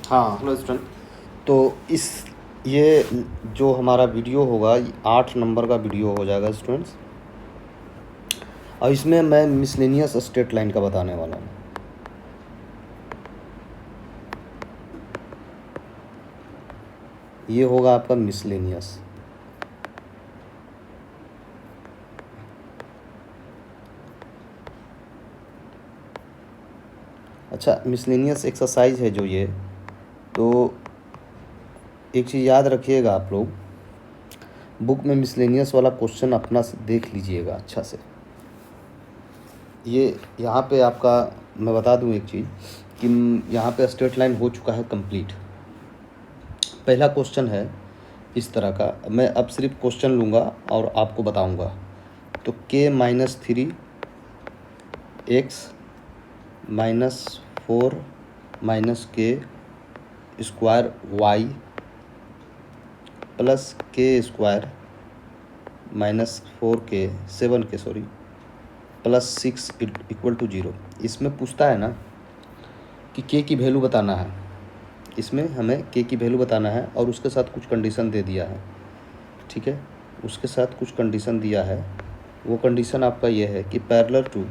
हाँ hello student. तो इस ये जो हमारा वीडियो होगा 8 नंबर का वीडियो हो जाएगा स्टूडेंट्स, और इसमें मैं मिसलेनियस स्ट्रेट लाइन का बताने वाला हूँ। ये होगा आपका मिसलेनियस। अच्छा, मिसलेनियस एक्सरसाइज है जो ये, तो एक चीज़ याद रखिएगा आप लोग, बुक में मिसलेनियस वाला क्वेश्चन अपना से देख लीजिएगा अच्छा से। ये यहाँ पे आपका मैं बता दूँ एक चीज़ कि यहाँ पे स्ट्रेट लाइन हो चुका है कंप्लीट। पहला क्वेश्चन है इस तरह का, मैं अब सिर्फ क्वेश्चन लूँगा और आपको बताऊँगा। तो k-3 x -4 -k square y plus k square -4k 7k sorry plus 6 equal to 0। इसमें पूछता है ना कि k की वैल्यू बताना है। इसमें हमें k की वैल्यू बताना है और उसके साथ कुछ कंडीशन दे दिया है, ठीक है। उसके साथ कुछ कंडीशन दिया है। वो कंडीशन आपका ये है कि parallel to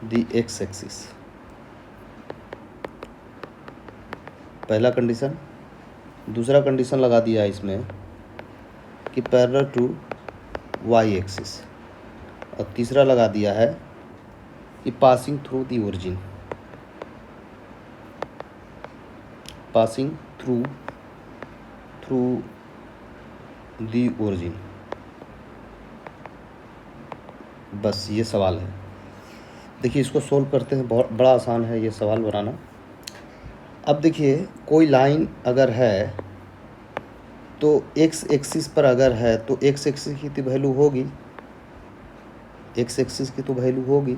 the x axis, पहला कंडीशन। दूसरा कंडीशन लगा दिया है इसमें कि पैरेलल टू वाई एक्सिस, और तीसरा लगा दिया है कि passing through the origin, passing through the origin. बस ये सवाल है। देखिए इसको सोल्व करते हैं, बहुत बड़ा आसान है ये सवाल बनाना। अब देखिए कोई लाइन अगर है तो एक्स एक्सिस पर अगर है तो एक्स एक्सिस की तो वैल्यू होगी, एक्स एक्सिस की तो वैल्यू होगी,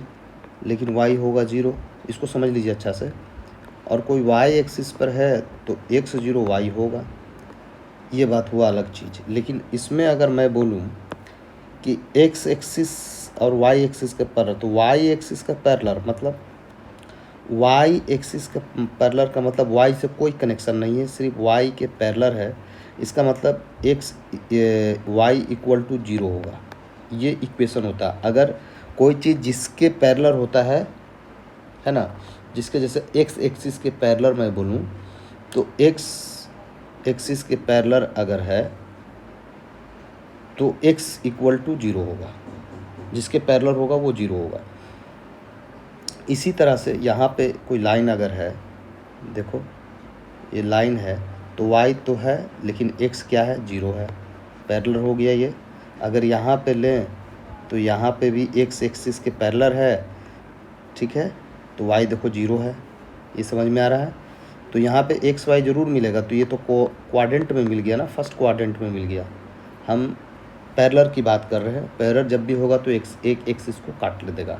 लेकिन वाई होगा 0। इसको समझ लीजिए अच्छा से। और कोई वाई एक्सिस पर है तो एक्स 0 वाई होगा, ये बात हुआ अलग चीज़। लेकिन इसमें अगर मैं बोलूँ कि एक्स एक्सिस और वाई एक्सिस के पैरेलल, तो वाई एक्सिस का पैरेलल मतलब वाई एक्सिस का पैरेलल का मतलब वाई से कोई कनेक्शन नहीं है, सिर्फ वाई के पैरेलल है। इसका मतलब एक्स वाई इक्वल टू 0 होगा। ये इक्वेशन होता है अगर कोई चीज़ जिसके पैरेलल होता है ना, जिसके जैसे एक्स एक्सिस के पैरेलल मैं बोलूँ तो एक्स एक्सिस के पैरेलल अगर है तो एक्स इक्वल टू 0 होगा, जिसके पैरेलल होगा वो 0 होगा। इसी तरह से यहाँ पे कोई लाइन अगर है, देखो ये लाइन है तो y तो है लेकिन x क्या है, 0 है, पैरेलल हो गया ये। अगर यहाँ पे लें तो यहाँ पे भी x एक्सिस के पैरेलल है, ठीक है, तो y देखो 0 है। ये समझ में आ रहा है। तो यहाँ पे एक्स वाई ज़रूर मिलेगा, तो ये तो क्वाड्रेंट में मिल गया ना, फर्स्ट क्वाड्रेंट में मिल गया। हम पैरेलल की बात कर रहे हैं, पैरेलल जब भी होगा तो एक एक्सिस को काट ले देगा।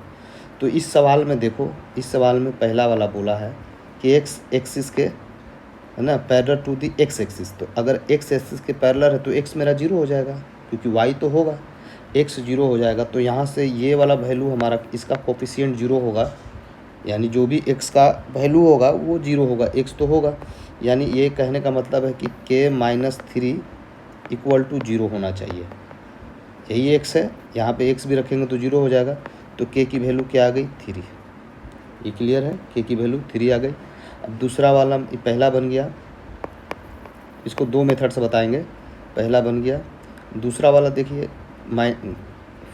तो इस सवाल में देखो, इस सवाल में पहला वाला बोला है कि एक्स एक्सिस के है ना parallel to the x axis. तो अगर एक्स एक्सिस के पैरेलल है तो एक्स मेरा 0 हो जाएगा, क्योंकि वाई तो होगा, एक्स 0 हो जाएगा। तो यहाँ से ये वाला वैल्यू हमारा, इसका कोफिशिएंट 0 होगा, यानी जो भी x का वैल्यू होगा वो 0 होगा, x तो होगा। यानी ये कहने का मतलब है कि k-3 इक्वल टू 0 होना चाहिए। यही x है, यहाँ पे x भी रखेंगे तो 0 हो जाएगा। तो k की वैल्यू क्या आ गई, 3। ये क्लियर है, k की वैल्यू 3 आ गई। अब दूसरा वाला पहला बन गया, इसको दो मेथड से बताएंगे। पहला बन गया, दूसरा वाला देखिए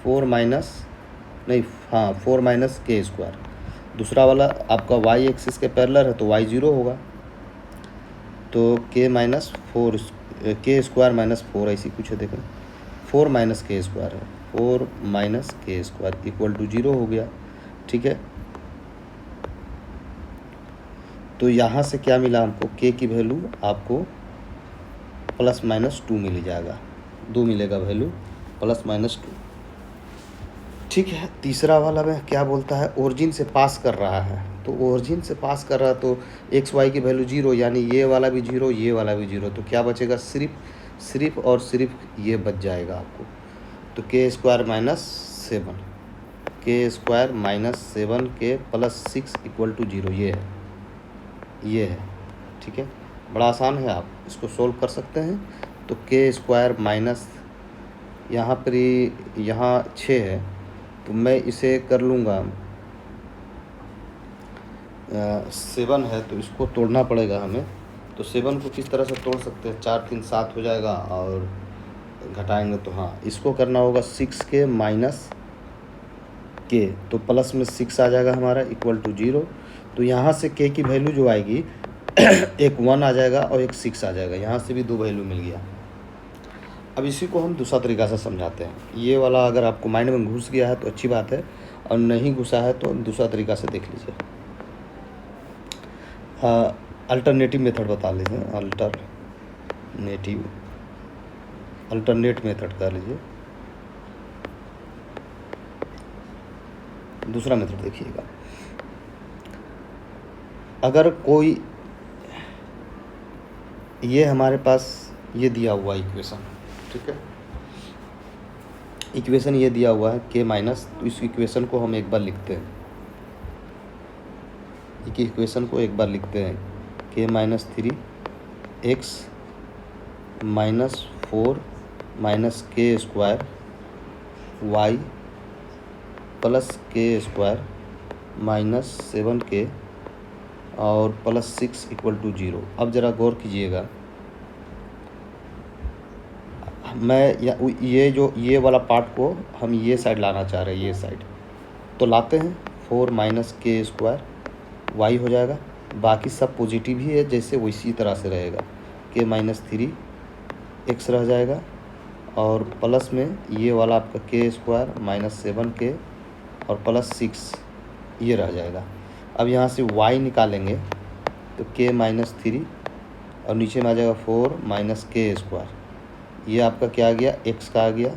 4 माइनस के स्क्वायर। दूसरा वाला आपका y एक्सिस के पैरेलल है तो y 0 होगा, तो k स्क्वायर -4 ऐसी कुछ है, देखें 4 माइनस के स्क्वायर है, 4 माइनस के स्क्वायर इक्वल टू 0 हो गया, ठीक है। तो यहाँ से क्या मिला हमको, k की वैल्यू आपको ±2 मिल जाएगा, 2 मिलेगा वैल्यू ±2, ठीक है। तीसरा वाला में क्या बोलता है, ओरिजिन से पास कर रहा है, तो ओरिजिन से पास कर रहा है तो एक्स वाई की वैल्यू 0, यानी ये वाला भी 0, ये वाला भी 0, तो क्या बचेगा, सिर्फ और सिर्फ ये बच जाएगा आपको। तो k² -7, k square minus 7k plus 6 equal to 0, ये है। ठीक है, बड़ा आसान है, आप इसको सोल्व कर सकते हैं। तो के स्क्वायर माइनस यहाँ पर यहाँ 6 है, तो मैं इसे कर लूँगा 7 है, तो इसको तोड़ना पड़ेगा हमें। तो 7 को किस तरह से तोड़ सकते हैं, 4 3 7 हो जाएगा, और घटाएंगे तो हाँ इसको करना होगा 6k माइनस के, तो प्लस में 6 आ जाएगा हमारा इक्वल टू 0। तो यहाँ से k की वैल्यू जो आएगी एक 1 आ जाएगा और एक 6 आ जाएगा, यहाँ से भी 2 वैल्यू मिल गया। अब इसी को हम दूसरा तरीका से समझाते हैं। ये वाला अगर आपको माइंड में घुस गया है तो अच्छी बात है, और नहीं घुसा है तो दूसरा तरीका से देख लीजिए। अल्टरनेटिव मेथड बता लीजिए, अल्टरनेट मेथड कर लीजिए। दूसरा मेथड देखिएगा, अगर कोई ये हमारे पास ये दिया हुआ इक्वेशन, ठीक है, इक्वेशन ये दिया हुआ है k माइनस, तो इस इक्वेशन को हम एक बार लिखते हैं, इक्वेशन को एक बार लिखते हैं k minus 3 x minus 4 minus के स्क्वायर y प्लस के स्क्वायर माइनस 7k और प्लस 6 इक्वल टू 0। अब ज़रा गौर कीजिएगा, मैं ये वाला पार्ट को हम ये साइड लाना चाह रहे हैं, ये साइड, तो लाते हैं 4 माइनस के स्क्वायर y हो जाएगा, बाकी सब पॉजिटिव ही है जैसे वैसी तरह से रहेगा, k माइनस 3 x रह जाएगा, और प्लस में ये वाला आपका के स्क्वायर माइनस 7k और प्लस 6 ये रह जाएगा। अब यहाँ से y निकालेंगे तो k माइनस 3 और नीचे में आ जाएगा 4 माइनस के स्क्वायर, ये आपका क्या आ गया, x का आ गया,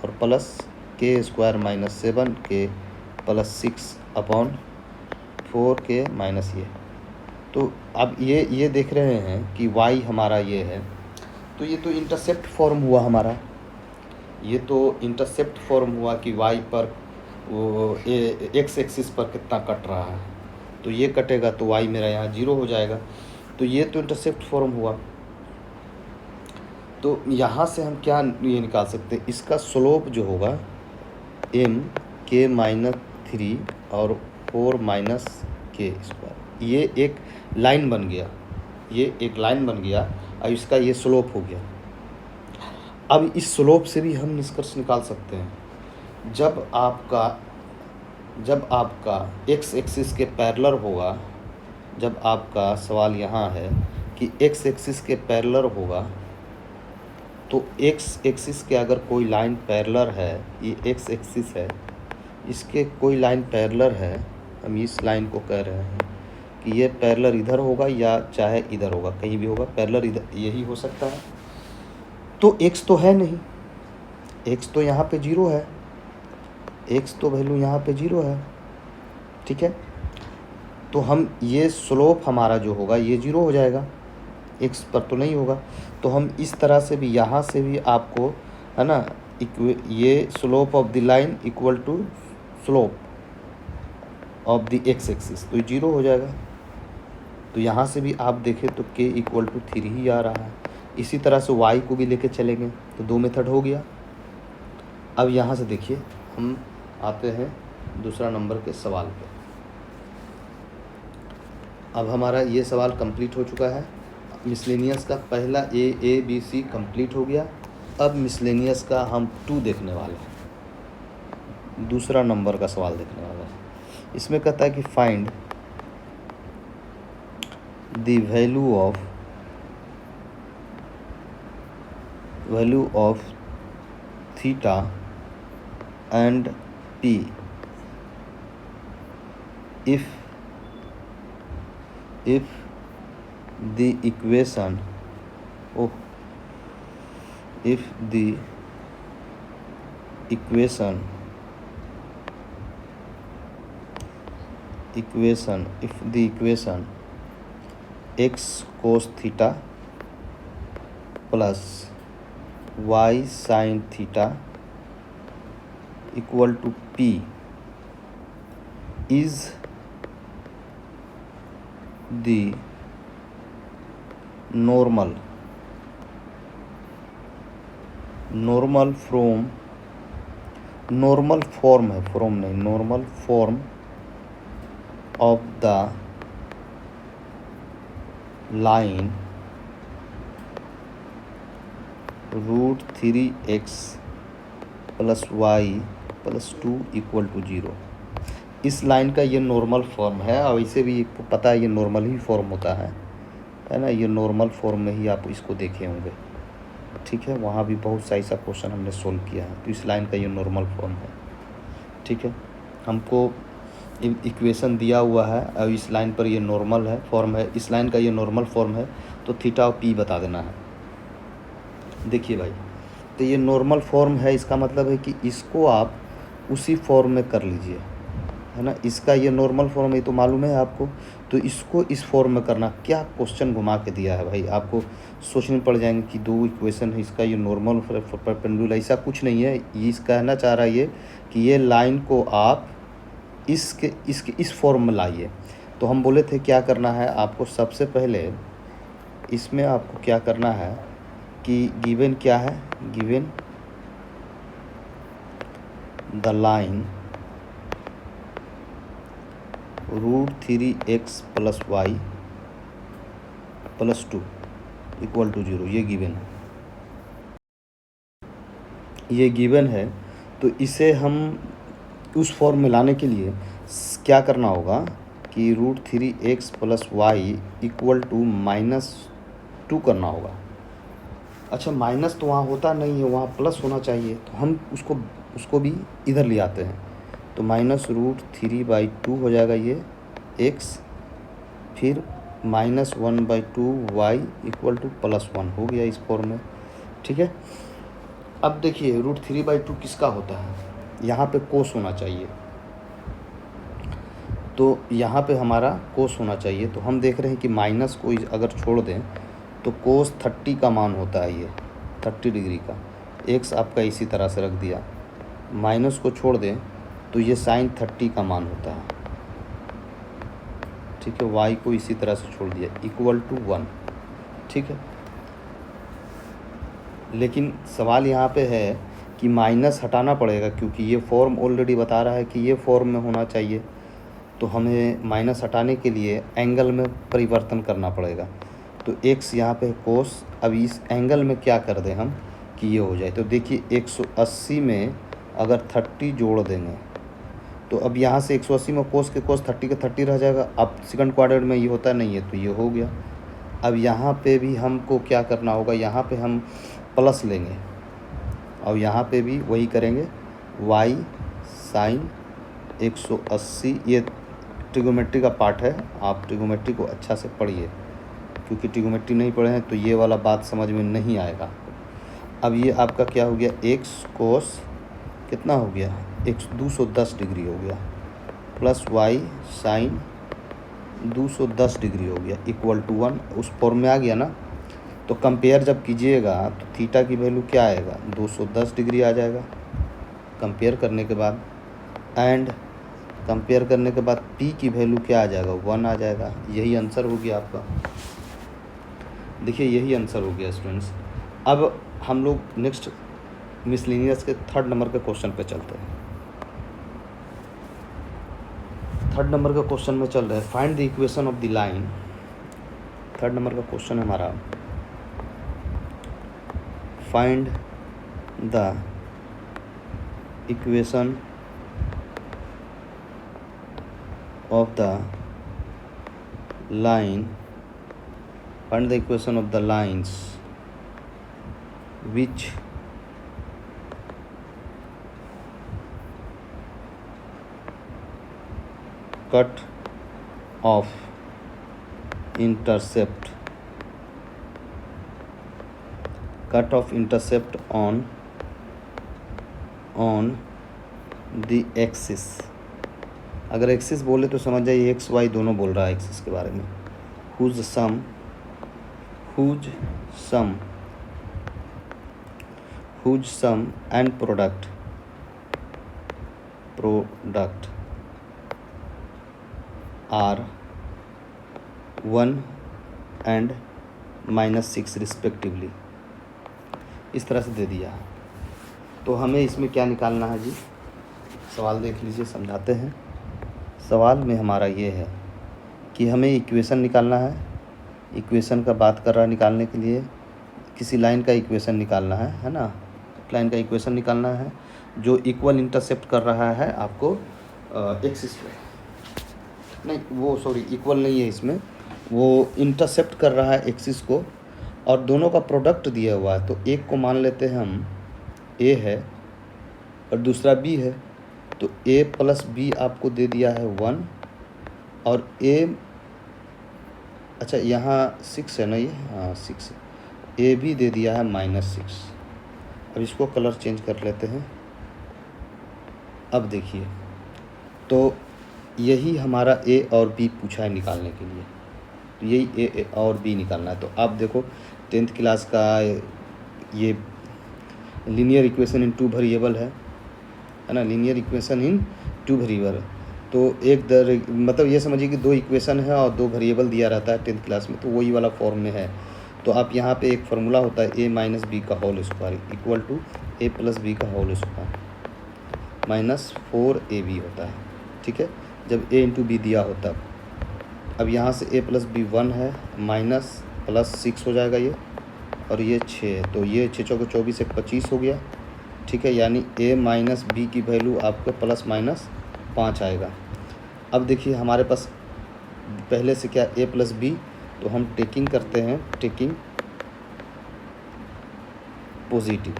और प्लस के square minus 7k plus 6 upon 4k minus ये। तो अब ये देख रहे हैं कि y हमारा ये है, तो ये तो इंटरसेप्ट फॉर्म हुआ हमारा, ये तो इंटरसेप्ट फॉर्म हुआ कि y पर वो x एक्सिस पर कितना कट रहा है, तो ये कटेगा तो y मेरा यहाँ 0 हो जाएगा। तो ये तो इंटरसेप्ट फॉर्म हुआ। तो यहाँ से हम क्या ये निकाल सकते हैं, इसका स्लोप जो होगा m k माइनस 3 और 4 माइनस के स्क्वायर, ये एक लाइन बन गया, ये एक लाइन बन गया, और इसका ये स्लोप हो गया। अब इस स्लोप से भी हम निष्कर्ष निकाल सकते हैं, जब आपका x एक्सिस के पैरेलल होगा, जब आपका सवाल यहाँ है कि x एक्सिस के पैरेलल होगा, तो x एक्सिस के अगर कोई लाइन पैरेलल है, ये x एक्सिस है, इसके कोई लाइन पैरेलल है, हम इस लाइन को कह रहे हैं कि ये पैरेलल इधर होगा या चाहे इधर होगा, कहीं भी होगा, पैरेलल इधर यही हो सकता है। तो x तो है नहीं, x तो यहाँ पे 0 है, x तो वैल्यू यहाँ पे 0 है, ठीक है। तो हम ये स्लोप हमारा जो होगा ये 0 हो जाएगा, x पर तो नहीं होगा। तो हम इस तरह से भी यहाँ से भी आपको है ना, ये slope of the line equal to slope of the x axis, तो 0 हो जाएगा। तो यहाँ से भी आप देखें तो k इक्वल टू 3 ही आ रहा है। इसी तरह से y को भी लेके चलेंगे तो 2 मेथड हो गया। अब यहाँ से देखिए हम आते हैं दूसरा नंबर के सवाल पे। अब हमारा ये सवाल कंप्लीट हो चुका है। मिसलेनियस का पहला ए बी सी कंप्लीट हो गया। अब मिसलेनियस का हम 2 देखने वाले हैं, दूसरा नंबर का सवाल देखने वाले हैं। इसमें कहता है कि find the value of theta and P if the equation x cos theta plus y sin theta equal to p is the normal from, normal form है, फ्रॉम नहीं, normal form of the line √3x + y + 2 = 0। इस line का ये normal form है, और इसे भी आपको पता है ये नॉर्मल ही फॉर्म होता है ना, ये नॉर्मल फॉर्म में ही आप इसको देखे होंगे, ठीक है। वहाँ भी बहुत सा ऐसा क्वेश्चन हमने सोल्व किया है। तो इस लाइन का ये नॉर्मल फॉर्म है, ठीक है। हमको इक्वेशन दिया हुआ है, और इस लाइन पर ये नॉर्मल है फॉर्म है, इस लाइन का ये नॉर्मल फॉर्म है, तो थीटा और पी बता देना है। देखिए भाई, तो ये नॉर्मल फॉर्म है, इसका मतलब है कि इसको आप उसी फॉर्म में कर लीजिए, है ना। इसका ये नॉर्मल फॉर्म है, तो मालूम है आपको, तो इसको इस फॉर्म में करना। क्या क्वेश्चन घुमा के दिया है भाई, आपको सोचने पड़ जाएंगे कि दो इक्वेशन है, इसका ये नॉर्मल परपेंडिकुलर, ऐसा कुछ नहीं है। ये इस कहना चाह रहा है ये कि ये लाइन को आप इसके इस फॉर्म में लाइए। तो हम बोले थे क्या करना है आपको, सबसे पहले इसमें आपको क्या करना है कि गिवन क्या है, given the line √3x + y + 2 = 0, ये गिवन है, ये गिवन है। तो इसे हम उस फॉर्म में लाने के लिए क्या करना होगा कि √3x + y = -2 करना होगा। अच्छा, माइनस तो वहाँ होता नहीं है, वहाँ प्लस होना चाहिए, तो हम उसको भी इधर ले आते हैं। तो -√3/2 हो जाएगा ये x, फिर -1/2 y = +1 हो गया इस फॉर्म में, ठीक है। अब देखिए √3/2 किसका होता है, यहाँ पे कोस होना चाहिए, तो यहाँ पे हमारा कोस होना चाहिए। तो हम देख रहे हैं कि माइनस को अगर छोड़ दें तो कोस 30 का मान होता है, ये 30 डिग्री का। एक्स आपका इसी तरह से रख दिया, माइनस को छोड़ दें तो ये साइन 30 का मान होता है, ठीक है। वाई को इसी तरह से छोड़ दिया =1, ठीक है। लेकिन सवाल यहाँ पे है कि माइनस हटाना पड़ेगा, क्योंकि ये फॉर्म ऑलरेडी बता रहा है कि ये फॉर्म में होना चाहिए। तो हमें माइनस हटाने के लिए एंगल में परिवर्तन करना पड़ेगा। तो x यहाँ पे कोस, अब इस एंगल में क्या कर दें हम कि ये हो जाए। तो देखिए 180 में अगर 30 जोड़ देंगे तो अब यहाँ से 180 में कोस के कोस 30 का 30 रह जाएगा। अब सेकंड क्वाड्रेंट में ये होता नहीं है, तो ये हो गया। अब यहाँ पे भी हमको क्या करना होगा, यहाँ पे हम प्लस लेंगे और यहाँ पे भी वही करेंगे, y sin 180। ये ट्रिगोमेट्री का पार्ट है, आप ट्रिगोमेट्री को अच्छा से पढ़िए, क्योंकि ट्रिगोमेट्री नहीं पढ़े हैं तो ये वाला बात समझ में नहीं आएगा। अब ये आपका क्या हो गया, x कोस कितना हो गया, 210 डिग्री हो गया, प्लस y साइन 210 डिग्री हो गया =1। उस फॉर्म में आ गया ना। तो कंपेयर जब कीजिएगा तो थीटा की वैल्यू क्या आएगा, 210 डिग्री आ जाएगा कंपेयर करने के बाद, एंड कंपेयर करने के बाद p की वैल्यू क्या आ जाएगा, 1 आ जाएगा। यही आंसर हो गया आपका, देखिए यही आंसर हो गया स्टूडेंट्स। अब हम लोग नेक्स्ट मिसलेनियस के 3rd नंबर के क्वेश्चन पे चलते हैं। 3rd नंबर का क्वेश्चन में चल रहा है, find the equation of the line. 3rd number का क्वेश्चन है हमारा, find the equation of the line, find the equation of the lines which cut off intercept on the axis। अगर axis बोले तो समझ जाइए एक्स वाई दोनों बोल रहा है एक्सिस के बारे में। Whose sum and product are 1 and -6 respectively, इस तरह से दे दिया है। तो हमें इसमें क्या निकालना है जी, सवाल देख लीजिए, समझाते हैं। सवाल में हमारा ये है कि हमें इक्वेशन निकालना है। इक्वेशन का बात कर रहा है निकालने के लिए, किसी लाइन का इक्वेशन निकालना है ना। लाइन का इक्वेशन निकालना है जो इक्वल इंटरसेप्ट कर रहा है आपको एक्सिस पे, नहीं वो सॉरी इक्वल नहीं है इसमें, वो इंटरसेप्ट कर रहा है एक्सिस को, और दोनों का प्रोडक्ट दिया हुआ है। तो एक को मान लेते हैं हम ए है और दूसरा बी है, तो a प्लस बी आपको दे दिया है 1, और a, अच्छा यहाँ 6 है ना, ये हाँ 6 है, a भी दे दिया है -6। अब इसको कलर चेंज कर लेते हैं। अब देखिए, तो यही हमारा a और b पूछा है निकालने के लिए, तो यही a और b निकालना है। तो आप देखो 10th क्लास का ये लीनियर इक्वेशन इन 2 वेरिएबल है ना, लीनियर इक्वेशन इन 2 वेरिएबल। तो एक मतलब ये समझिए कि 2 इक्वेशन है और 2 वेरिएबल दिया रहता है 10th क्लास में, तो वही वाला फॉर्म में है। तो आप यहाँ पे एक फार्मूला होता है a माइनस बी का whole square equal to a plus b का होल स्क्वायर माइनस 4ab होता है, ठीक है, जब a इंटू बी दिया हो तब। अब यहाँ से a प्लस बी 1 है, माइनस प्लस 6 हो जाएगा ये, और ये 6 है, तो ये 6 चौके 24 एक 25 हो गया, ठीक है, यानी a माइनस बी की वैल्यू आपका प्लस माइनस 5 आएगा। अब देखिए हमारे पास पहले से क्या a प्लस बी, तो हम टेकिंग करते हैं, टेकिंग पॉजिटिव,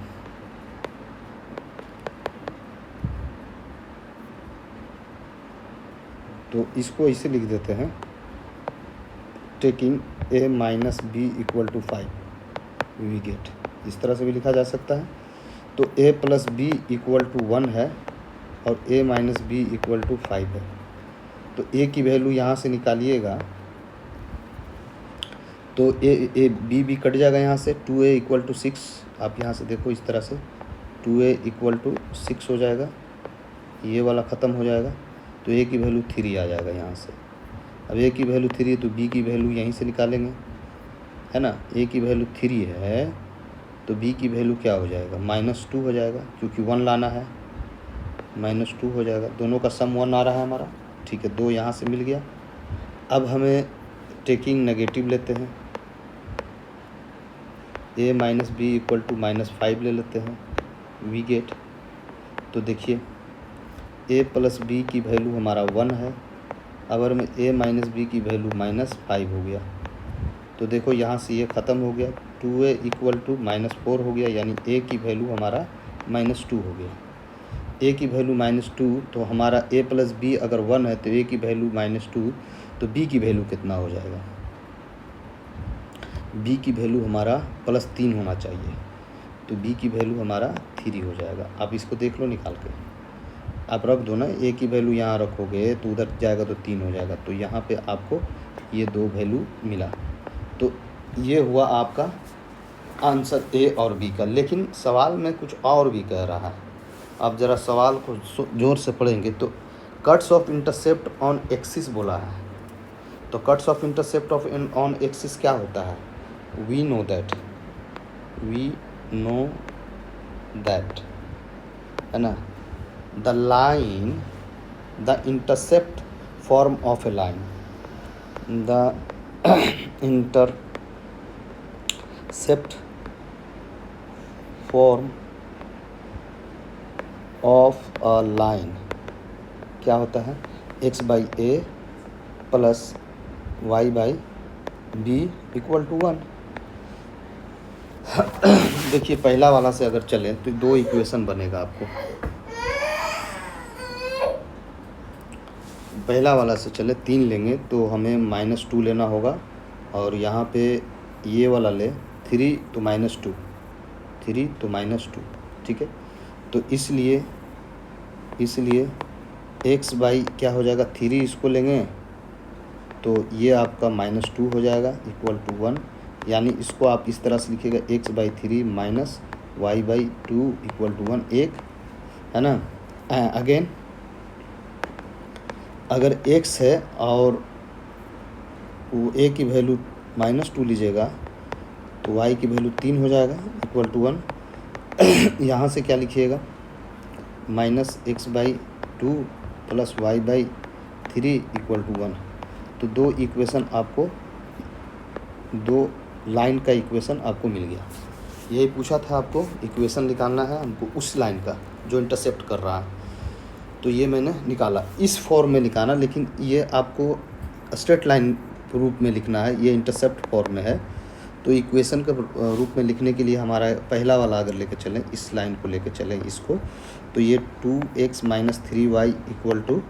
तो इसको इसे लिख देते हैं taking a minus b equal to 5 we get, इस तरह से भी लिखा जा सकता है। तो a plus b equal to 1 है और a minus b equal to 5 है, तो a की वैल्यू यहाँ से निकालिएगा, तो a b कट जाएगा यहाँ से, 2a इक्वल टू 6, आप यहाँ से देखो इस तरह से 2a इक्वल टू 6 हो जाएगा, ये वाला ख़त्म हो जाएगा, तो a की वैल्यू 3 आ जाएगा यहाँ से। अब a की वैल्यू 3 है तो b की वैल्यू यहीं से निकालेंगे, है ना, a की वैल्यू 3 है तो b की वैल्यू क्या हो जाएगा, -2 हो जाएगा, क्योंकि 1 लाना है, -2 हो जाएगा, दोनों का सम 1 आ रहा है हमारा, ठीक है, 2 यहाँ से मिल गया। अब हमें टेकिंग नेगेटिव लेते हैं, a minus b equal to -5 ले लेते हैं वी गेट। तो देखिए a प्लस बी की वैल्यू हमारा 1 है, अगर में a माइनस बी की वैल्यू -5 हो गया, तो देखो यहाँ से ये ख़त्म हो गया, 2a इक्वल टू -4 हो गया, यानी a की वैल्यू हमारा -2 हो गया। a की वैल्यू -2, तो हमारा a प्लस बी अगर 1 है तो a की वैल्यू -2, तो b की वैल्यू कितना हो जाएगा, b की वैल्यू हमारा +3 होना चाहिए, तो b की वैल्यू हमारा 3 हो जाएगा। आप इसको देख लो निकाल के, आप रख दो ना, a की वैल्यू यहाँ रखोगे तो उधर जाएगा तो 3 हो जाएगा, तो यहाँ पे आपको ये 2 वैल्यू मिला। तो ये हुआ आपका आंसर a और b का। लेकिन सवाल में कुछ और भी कह रहा है, आप ज़रा सवाल को ज़ोर से पढ़ेंगे तो cuts off intercept on axis बोला है, तो cuts off intercept of on axis क्या होता है, वी नो दैट, है ना, the line, the intercept form of a line, the intercept form of a line क्या होता है, x by a plus y by b equal to 1। देखिए पहला वाला से अगर चलें तो 2 इक्वेशन बनेगा आपको, पहला वाला से चले 3 लेंगे तो हमें -2 लेना होगा, और यहाँ पे ये वाला ले 3 तो -2, 3 तो -2, ठीक है, तो इसलिए x बाई क्या हो जाएगा 3, इसको लेंगे तो ये आपका -2 हो जाएगा इक्वल टू 1, यानी इसको आप इस तरह से लिखिएगा x by 3 minus y by 2 equal to 1, एक है ना। अगेन अगर x है और वो ए की वैल्यू -2 लीजिएगा तो वाई की वैल्यू 3 हो जाएगा इक्वल टू 1। यहाँ से क्या लिखिएगा, -x/2 + y/3 इक्वल टू 1। तो दो इक्वेशन आपको, दो लाइन का इक्वेशन आपको मिल गया। यही पूछा था आपको, इक्वेशन निकालना है हमको उस लाइन का जो इंटरसेप्ट कर रहा है। तो ये मैंने निकाला, इस फॉर्म में निकाला, लेकिन ये आपको स्ट्रेट लाइन रूप में लिखना है, ये इंटरसेप्ट फॉर्म में है। तो इक्वेशन के रूप में लिखने के लिए हमारा पहला वाला अगर लेके चलें, इस लाइन को लेके चलें इसको, तो ये 2x - 3y =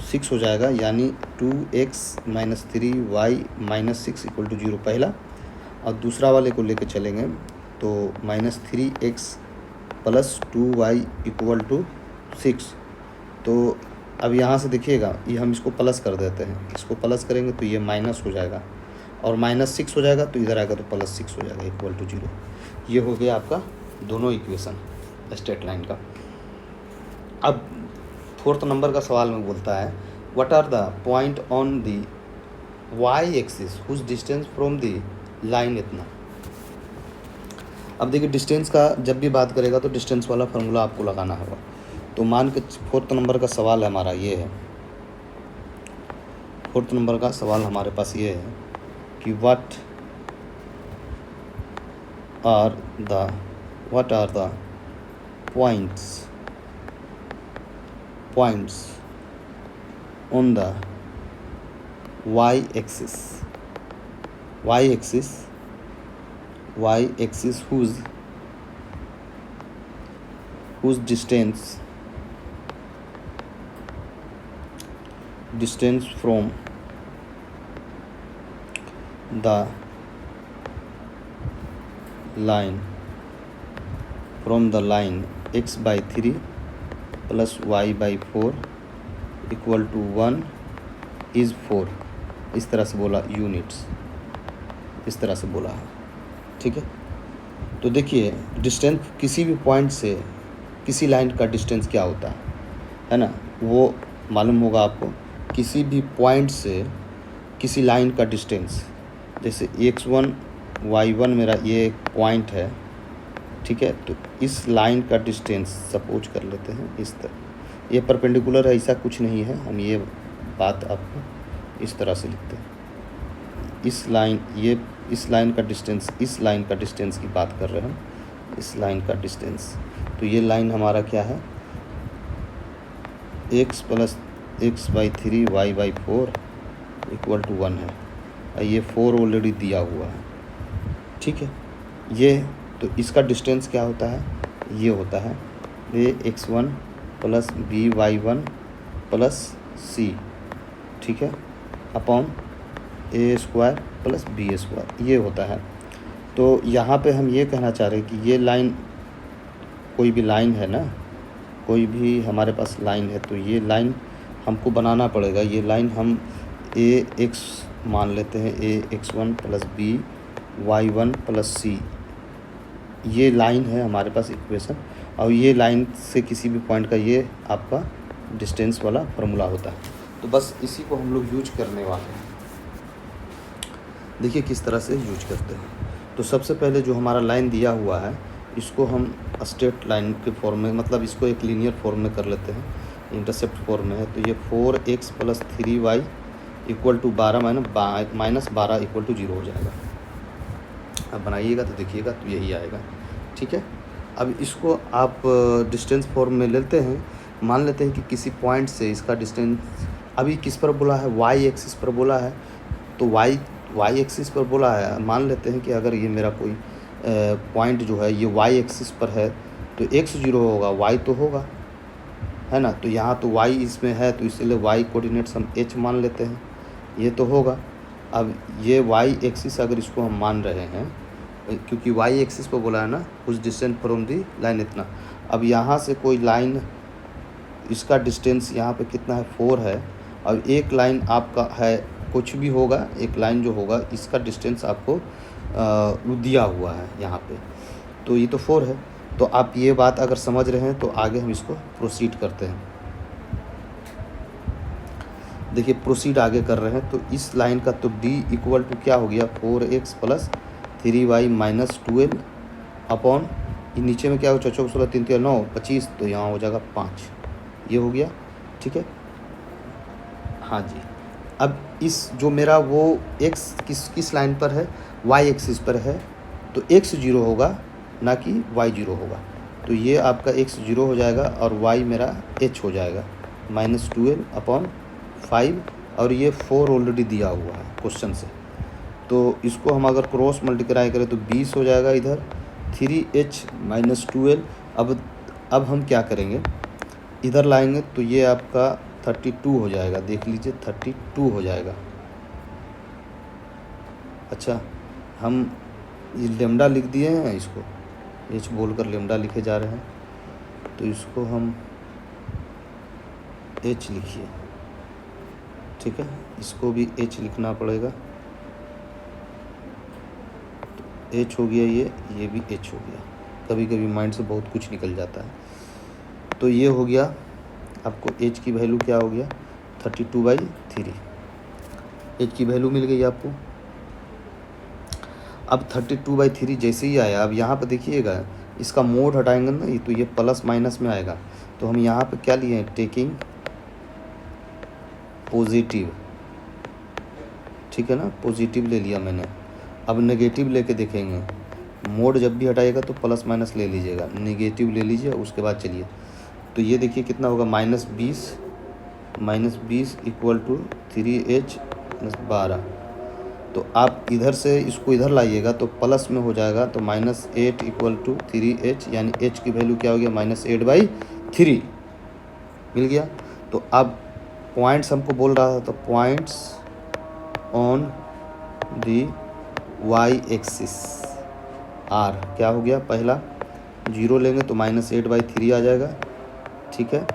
6 हो जाएगा, यानी 2x - 3y - 6 = 0 पहला। और दूसरा वाले को लेके चलेंगे तो -3x + 2y = 6। तो अब यहाँ से देखिएगा, ये हम इसको प्लस कर देते हैं, इसको प्लस करेंगे तो ये माइनस हो जाएगा, और -6 हो जाएगा तो इधर आएगा तो +6 हो जाएगा इक्वल टू 0। ये हो गया आपका दोनों इक्वेशन स्ट्रेट लाइन का। अब 4th नंबर का सवाल में बोलता है, what are the point on the y axis whose distance from the line इतना। अब देखिए, डिस्टेंस का जब भी बात करेगा तो डिस्टेंस वाला फार्मूला आपको लगाना होगा। तो मान के 4th नंबर का सवाल है हमारा, ये है 4th नंबर का सवाल हमारे पास ये है कि what are the points on the y axis whose distance from the line x/3 + y/4 = 1 is 4। इस तरह से बोला, यूनिट्स इस तरह से बोला है, ठीक है। तो देखिए, डिस्टेंस किसी भी पॉइंट से किसी लाइन का डिस्टेंस क्या होता है ना, वो मालूम होगा आपको। किसी भी पॉइंट से किसी लाइन का डिस्टेंस, जैसे x1 y1 मेरा ये पॉइंट है, ठीक है। तो इस लाइन का डिस्टेंस सपोज कर लेते हैं इस तरह, ये परपेंडिकुलर है, ऐसा कुछ नहीं है, हम ये बात आपको इस तरह से लिखते हैं। इस लाइन का डिस्टेंस, इस लाइन का डिस्टेंस की बात कर रहे हैं हम, इस लाइन का डिस्टेंस। तो ये लाइन हमारा क्या है, x + x/3 y/4 = 1 है। ये 4 ऑलरेडी दिया हुआ है, ठीक है। ये तो इसका डिस्टेंस क्या होता है, ये होता है ये x1 + by1 + c, ठीक है, अपॉन a² + b², ये होता है। तो यहाँ पे हम ये कहना चाह रहे हैं कि ये लाइन, कोई भी लाइन है ना, कोई भी हमारे पास लाइन है, तो ये लाइन हमको बनाना पड़ेगा। ये लाइन हम ax मान लेते हैं, ax1 + by1 + c, ये लाइन है हमारे पास इक्वेशन। और ये लाइन से किसी भी पॉइंट का ये आपका डिस्टेंस वाला फार्मूला होता है। तो बस इसी को हम लोग यूज करने वाले हैं। देखिए किस तरह से यूज करते हैं। तो सबसे पहले जो हमारा लाइन दिया हुआ है, इसको हम स्ट्रेट लाइन के फॉर्म में, मतलब इसको एक लीनियर फॉर्म में कर लेते हैं, इंटरसेप्ट फॉर्म में है। तो ये 4x + 3y = 12 - 12 = 0 हो जाएगा। अब बनाइएगा तो देखिएगा तो यही आएगा, ठीक है। अब इसको आप डिस्टेंस फॉर्म में लेते हैं, मान लेते हैं कि किसी पॉइंट से इसका डिस्टेंस अभी किस पर बोला है, y एक्सिस पर बोला है। तो y एक्सिस पर बोला है, मान लेते हैं कि अगर ये मेरा कोई पॉइंट जो है ये y एक्सिस पर है, तो x 0 होगा, y तो होगा, है ना। तो यहाँ तो y इसमें है, तो इसलिए y कोऑर्डिनेट्स हम h मान लेते हैं, ये तो होगा। अब ये y एक्सिस अगर इसको हम मान रहे हैं, क्योंकि y एक्सिस पर बोला है ना, उस डिस्टेंस फ्रॉम दी लाइन इतना। अब यहाँ से कोई लाइन, इसका डिस्टेंस यहाँ पे कितना है, 4 है। और एक लाइन आपका है, कुछ भी होगा, एक लाइन जो होगा इसका डिस्टेंस आपको दिया हुआ है यहाँ पे, तो ये तो 4 है। तो आप ये बात अगर समझ रहे हैं तो आगे हम इसको प्रोसीड करते हैं। देखिए प्रोसीड आगे कर रहे हैं, तो इस लाइन का तो d इक्वल टू क्या हो गया 4x plus 3y minus 12 upon नीचे में क्या हो 4 16 3 3 9 25, तो यहाँ हो जाएगा 5, ये हो गया। ठीक है, हाँ जी। अब इस जो मेरा वो x किस लाइन पर है, y एक्सिस पर है, तो x 0 होगा ना कि y 0 होगा। तो ये आपका x 0 हो जाएगा और y मेरा h हो जाएगा -12 अपॉन 5, और ये 4 ऑलरेडी दिया हुआ है क्वेश्चन से, तो इसको हम अगर क्रॉस मल्टीप्लाई करें तो 20 हो जाएगा इधर 3h माइनस 12। अब हम क्या करेंगे, इधर लाएंगे तो ये आपका 32 हो जाएगा, देख लीजिए 32 हो जाएगा। अच्छा, हम ये लेमडा लिख दिए हैं, इसको h बोलकर लेमडा लिखे जा रहे हैं, तो इसको हम h लिखिए। ठीक है, इसको भी h लिखना पड़ेगा, तो h हो गया, ये भी h हो गया। कभी कभी माइंड से बहुत कुछ निकल जाता है। तो ये हो गया आपको h की वैल्यू क्या हो गया 32/3, h की वैल्यू मिल गई आपको। अब 32/3 जैसे ही आया, अब यहाँ पर देखिएगा इसका मोड हटाएंगे ना, तो ये प्लस माइनस में आएगा, तो हम यहाँ पे क्या लिए हैं, टेकिंग पॉजिटिव। ठीक है ना, पॉजिटिव ले लिया मैंने। अब नेगेटिव लेके देखेंगे, मोड जब भी हटाएगा तो प्लस माइनस ले लीजिएगा, नेगेटिव ले लीजिए, उसके बाद चलिए। तो ये देखिए कितना होगा -20 इक्वल टू 3h + 12। तो आप इधर से इसको इधर लाइएगा तो प्लस में हो जाएगा, तो -8 इक्वल टू 3h, यानी h की वैल्यू क्या हो गया -8/3 मिल गया। तो अब पॉइंट्स हमको बोल रहा था, तो points on the y axis are क्या हो गया, पहला 0 लेंगे तो -8/3 आ जाएगा। ठीक है,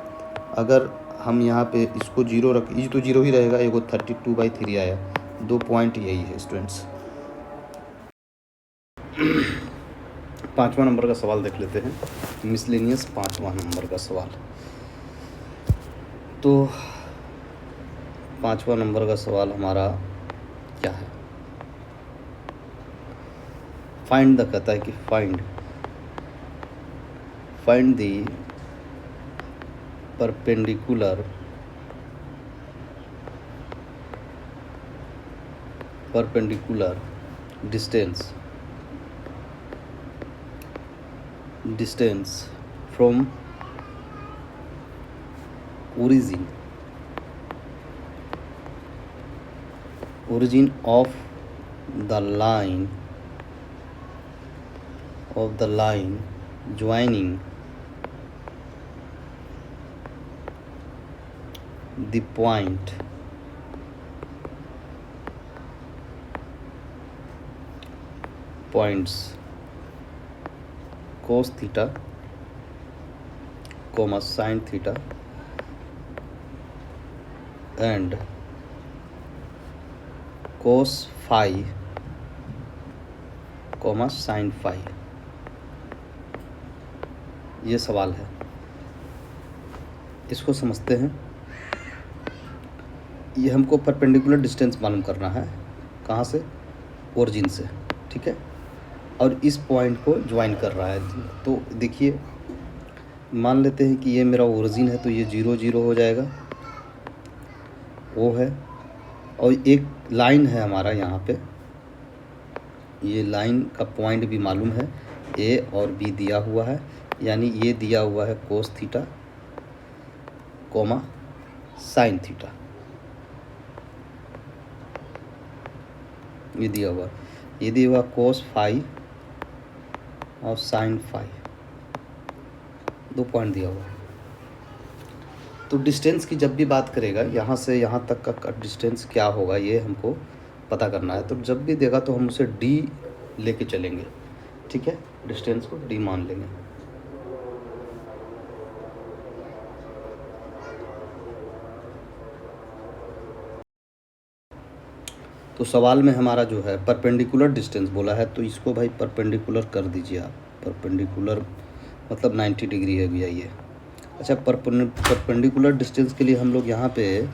अगर हम यहाँ पे इसको 0 रख, ये तो 0 ही रहेगा, एगो 32/3 आया। 2 पॉइंट यही है स्टूडेंट्स। 5वां नंबर का सवाल देख लेते हैं, मिसलेनियस 5वां नंबर का सवाल। तो 5वां नंबर का सवाल हमारा क्या है, फाइंड द, कहता है कि find the perpendicular distance from origin of the line joining the points cos theta, sin theta and cos phi, sin phi। ये सवाल है, इसको समझते हैं। ये हमको परपेंडिकुलर डिस्टेंस मालूम करना है, कहाँ से, ओरिजिन से। ठीक है, और इस पॉइंट को ज्वाइन कर रहा है। तो देखिए, मान लेते हैं कि ये मेरा ओरिजिन है, तो ये 0 0 हो जाएगा, वो है। और एक लाइन है हमारा यहाँ पे, ये लाइन का पॉइंट भी मालूम है, ए और बी दिया हुआ है, यानी ये दिया हुआ है कोस थीटा, साइन थीटा, ये दिया हुआ कोस फाई और साइन फाई, 2 पॉइंट दिया हुआ है। तो डिस्टेंस की जब भी बात करेगा, यहाँ से यहाँ तक का डिस्टेंस क्या होगा, ये हमको पता करना है। तो जब भी देगा तो हम उसे d लेके चलेंगे। ठीक है, डिस्टेंस को d मान लेंगे। तो सवाल में हमारा जो है परपेंडिकुलर डिस्टेंस बोला है, तो इसको भाई परपेंडिकुलर कर दीजिए आप। परपेंडिकुलर मतलब 90 डिग्री है भैया ये। अच्छा, परपेंडिकुलर डिस्टेंस के लिए हम लोग यहाँ पे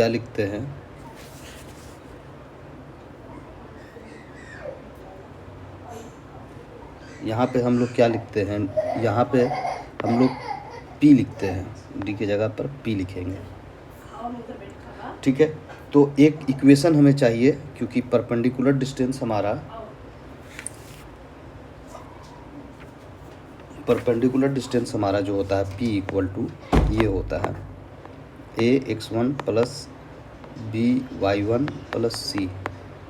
क्या लिखते हैं, यहाँ पे हम लोग क्या लिखते हैं, यहाँ पे हम लोग P लिखते हैं, D की जगह पर P लिखेंगे। ठीक है, तो एक इक्वेशन हमें चाहिए, क्योंकि परपेंडिकुलर डिस्टेंस हमारा जो होता है P इक्वल टू ये होता है ax1 plus by1 plus c,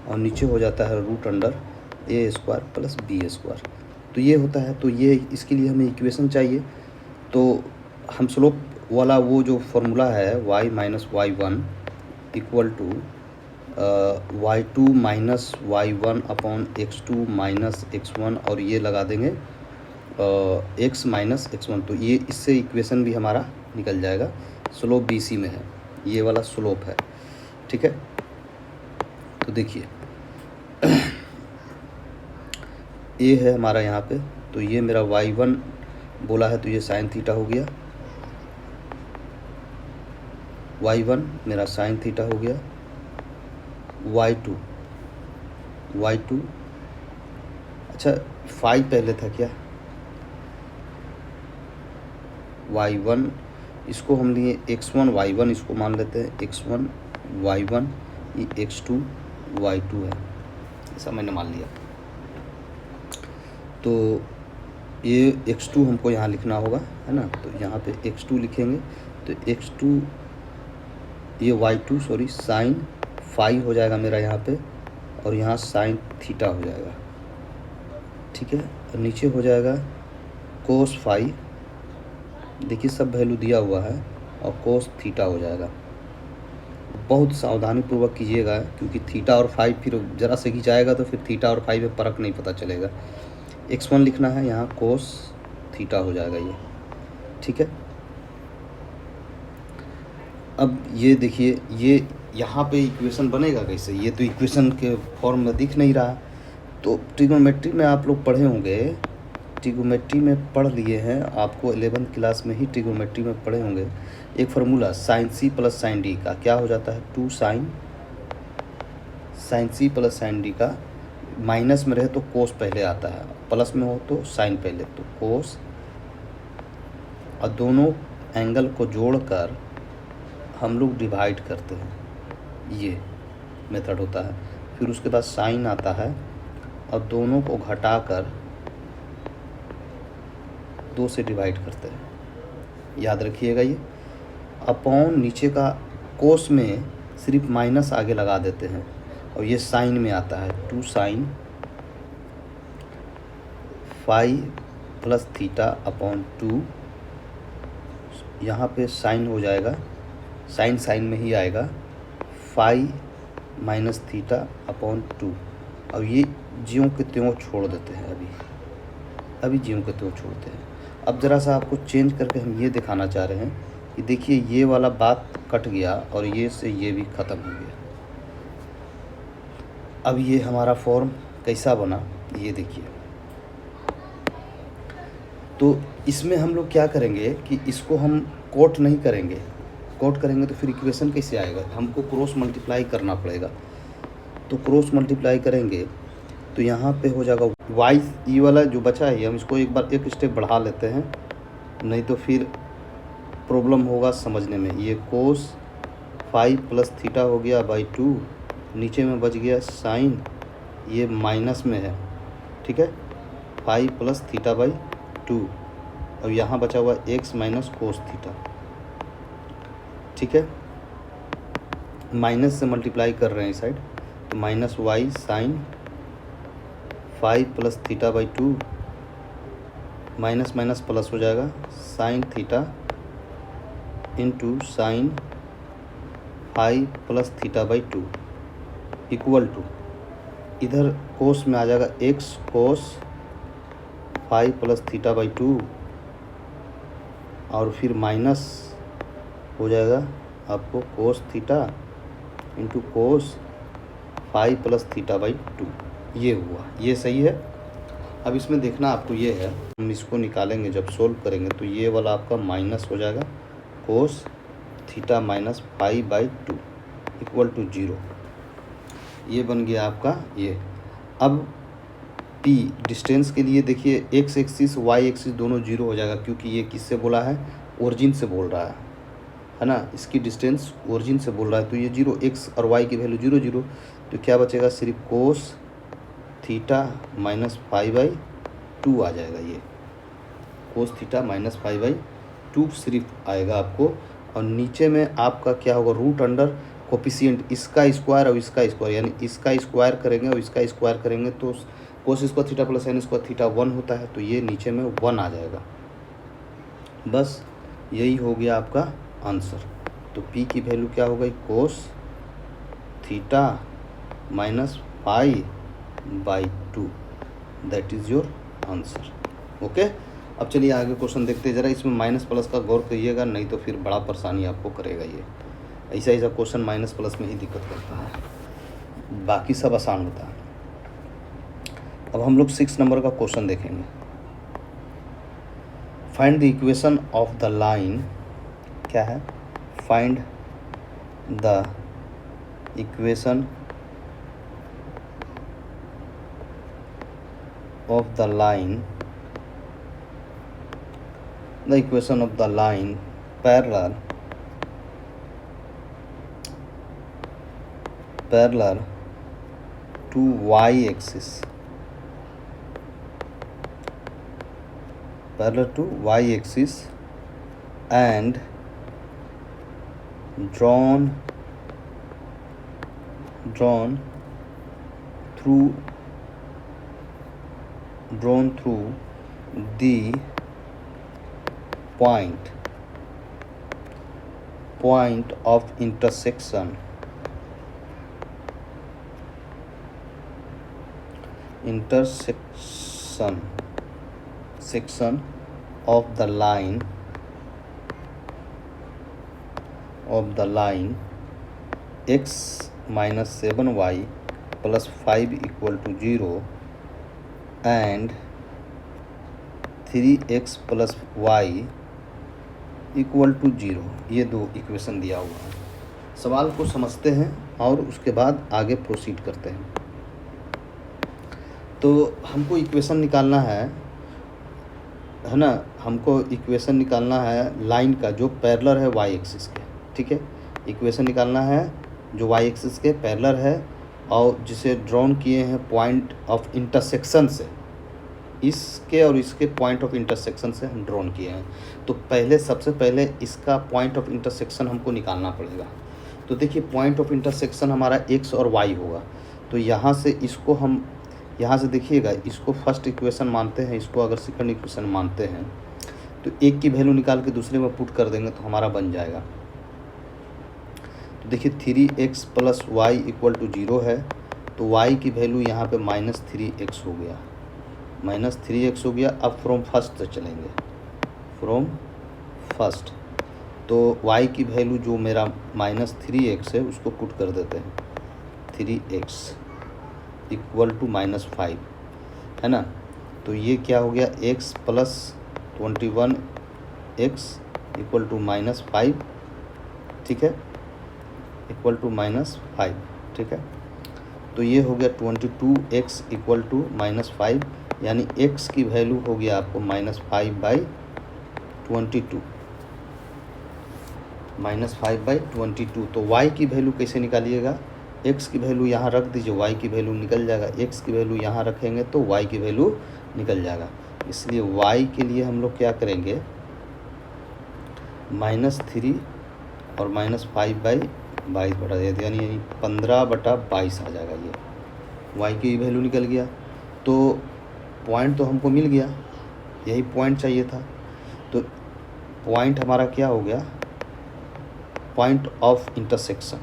और नीचे हो जाता है root under a² plus b²। तो ये होता है, तो ये इसके लिए हमें इक्वेशन चाहिए। तो हम स्लोप वाला वो जो फॉर्मूला है y minus y1 equal to y2 minus y1 upon x2 minus x1, और ये लगा देंगे x माइनस x1, तो ये इससे इक्वेशन भी हमारा निकल जाएगा। स्लोप BC में है, ये वाला स्लोप है। ठीक है, तो देखिए ये है हमारा यहाँ पे, तो ये मेरा y1 बोला है, तो ये साइन थीटा हो गया, y1 मेरा साइन थीटा हो गया, y2 अच्छा फाई पहले था क्या, y1 इसको हम लिए x1 y1 इसको मान लेते हैं, x1 y1, ये x2 y2 है, ऐसा मैंने मान लिया। तो ये x2 हमको यहाँ लिखना होगा, है ना, तो यहाँ पे x2 लिखेंगे, तो x2 ये y2 सॉरी साइन फाई हो जाएगा मेरा यहाँ पे, और यहाँ साइन थीटा हो जाएगा। ठीक है, और नीचे हो जाएगा कोस फाई, देखिए सब वैल्यू दिया हुआ है, और कोस थीटा हो जाएगा। बहुत सावधानी पूर्वक कीजिएगा, क्योंकि थीटा और फाई फिर ज़रा से खिंचाएगा तो फिर थीटा और फाई में फ़र्क नहीं पता चलेगा। x1 लिखना है, यहाँ कोस थीटा हो जाएगा ये। ठीक है, अब ये देखिए, ये यहाँ पे इक्वेशन बनेगा कैसे, ये तो इक्वेशन के फॉर्म में दिख नहीं रहा। तो ट्रिग्नोमेट्री में आप लोग पढ़े होंगे, ट्रिग्नोमेट्री में पढ़ लिए हैं, आपको 11th क्लास में ही ट्रिग्नोमेट्री में पढ़े होंगे एक formula sine C plus sine D का क्या हो जाता है, 2 sine C plus sine D का, माइनस में रहे तो कोस पहले आता है, प्लस में हो तो साइन पहले, तो कोस, और दोनों एंगल को जोड़कर हम लोग डिवाइड करते हैं, ये मेथड होता है। फिर उसके बाद साइन आता है, और दोनों को घटाकर 2 से डिवाइड करते हैं, याद रखिएगा ये। अपॉन नीचे का कोस में सिर्फ माइनस आगे लगा देते हैं, और ये साइन में आता है 2 sine phi plus theta upon 2, यहाँ पे साइन हो जाएगा, साइन में ही आएगा, फाई माइनस थीटा अपॉन 2, अब ये ज्यों के त्यों छोड़ देते हैं, अभी ज्यों के त्यों छोड़ते हैं। अब ज़रा सा आपको चेंज करके हम ये दिखाना चाह रहे हैं कि देखिए ये वाला बात कट गया, और ये से ये भी ख़त्म हो गया। अब ये हमारा फॉर्म कैसा बना, ये देखिए। तो इसमें हम लोग क्या करेंगे कि इसको हम कोट नहीं करेंगे, कोट करेंगे तो फिर इक्वेशन कैसे आएगा, हमको क्रॉस मल्टीप्लाई करना पड़ेगा। तो क्रॉस मल्टीप्लाई करेंगे तो यहाँ पे हो जाएगा y, ये वाला जो बचा है हम इसको एक बार एक स्टेप बढ़ा लेते हैं, नहीं तो फिर प्रॉब्लम होगा समझने में। ये कोस फाई प्लस थीटा हो गया बाई 2, नीचे में बच गया साइन, ये माइनस में है, ठीक है, फाई प्लस थीटा बाई 2, और यहाँ बचा हुआ x माइनस कोस थीटा। ठीक है, माइनस से मल्टीप्लाई कर रहे हैं इस साइड, तो minus y sine phi plus theta by 2, minus minus plus हो जाएगा, sine theta into sine phi plus theta by 2 equal to, इधर कोस में आ जाएगा x cos phi plus theta by 2, और फिर माइनस हो जाएगा आपको cos theta into cos phi plus theta by 2, ये हुआ, ये सही है। अब इसमें देखना आपको ये है, हम इसको निकालेंगे जब सोल्व करेंगे तो ये वाला आपका माइनस हो जाएगा cos theta minus phi by 2, equal to 0। ये बन गया आपका ये। अब P डिस्टेंस के लिए देखिए x एक्सिस y एक्सिस दोनों 0 हो जाएगा, क्योंकि ये किससे बोला है, ओरिजिन से बोल रहा है ना। इसकी डिस्टेंस ओरिजिन से बोल रहा है, तो ये 0, x और y की वैल्यू 0 0, तो क्या बचेगा, सिर्फ कोस थीटा माइनस पाई बाई 2 आ जाएगा। ये कोस थीटा माइनस पाई बाई 2 सिर्फ आएगा आपको। और नीचे में आपका क्या होगा, रूट अंडर कोफिशिएंट इसका स्क्वायर और इसका स्क्वायर, यानी इसका स्क्वायर करेंगे और इसका स्क्वायर करेंगे तो cos square theta plus sine square theta 1 होता है, तो ये नीचे में 1 आ जाएगा। बस यही हो गया आपका आंसर। तो P की वैल्यू क्या हो गई, कोस theta minus pi by 2, that is your answer. Okay, अब चलिए आगे क्वेश्चन देखते हैं। ज़रा इसमें माइनस प्लस का गौर करिएगा, नहीं तो फिर बड़ा परेशानी आपको करेगा। ये ऐसा ऐसा क्वेश्चन माइनस प्लस में ही दिक्कत करता है, बाकी सब आसान होता है। अब हम लोग 6 नंबर का क्वेश्चन देखेंगे। Find the equation of the line, क्या है, find the equation of the line, the equation of the line parallel to y axis, and drawn through the point of intersection of the line x minus 7y plus 5 equal to 0 and 3x plus y equal to 0, ये दो equation दिया हुआ है। सवाल को समझते हैं और उसके बाद आगे प्रोसीड करते हैं। तो हमको इक्वेशन निकालना है ना, हमको इक्वेशन निकालना है लाइन का जो पैरेलल है y एक्सिस के, ठीक है। इक्वेशन निकालना है जो y एक्सिस के पैरेलल है और जिसे ड्रॉन किए हैं पॉइंट ऑफ इंटरसेक्शन से, इसके और इसके पॉइंट ऑफ इंटरसेक्शन से हम ड्रॉन किए हैं। तो सबसे पहले इसका पॉइंट ऑफ इंटरसेक्शन हमको निकालना पड़ेगा। तो देखिए पॉइंट ऑफ इंटरसेक्शन हमारा x और y होगा। तो यहाँ से इसको हम, यहाँ से देखिएगा, इसको फर्स्ट इक्वेशन मानते हैं, इसको अगर सेकंड इक्वेशन मानते हैं तो एक की वैल्यू निकाल के दूसरे में पुट कर देंगे तो हमारा बन जाएगा। तो देखिए 3x plus y equal to 0 है, तो y की वैल्यू यहाँ पे माइनस 3x हो गया, माइनस 3x हो गया। अब फ्रॉम फर्स्ट से चलेंगे, फ्रॉम फर्स्ट, तो y की वैल्यू जो मेरा माइनस 3x है उसको पुट कर देते हैं, 3x इक्वल टू माइनस 5, है ना। तो ये क्या हो गया, x plus 21x equal to minus 5, ठीक है, इक्वल टू माइनस 5, ठीक है। तो ये हो गया 22x इक्वल टू माइनस 5, यानी x की वैल्यू हो गया आपको माइनस 5 बाई 22, माइनस 5 बाई 22। तो y की वैल्यू कैसे निकालिएगा, x की वैल्यू यहाँ रख दीजिए, y की वैल्यू निकल जाएगा, x की वैल्यू यहाँ रखेंगे तो y की वैल्यू निकल जाएगा। इसलिए y के लिए हम लोग क्या करेंगे, माइनस 3 और माइनस 5 बाई 22 बटा देते, यानी 15/22 आ जाएगा। ये y की वैल्यू निकल गया। तो पॉइंट तो हमको मिल गया, यही पॉइंट चाहिए था। तो पॉइंट हमारा क्या हो गया, पॉइंट ऑफ इंटरसेक्शन,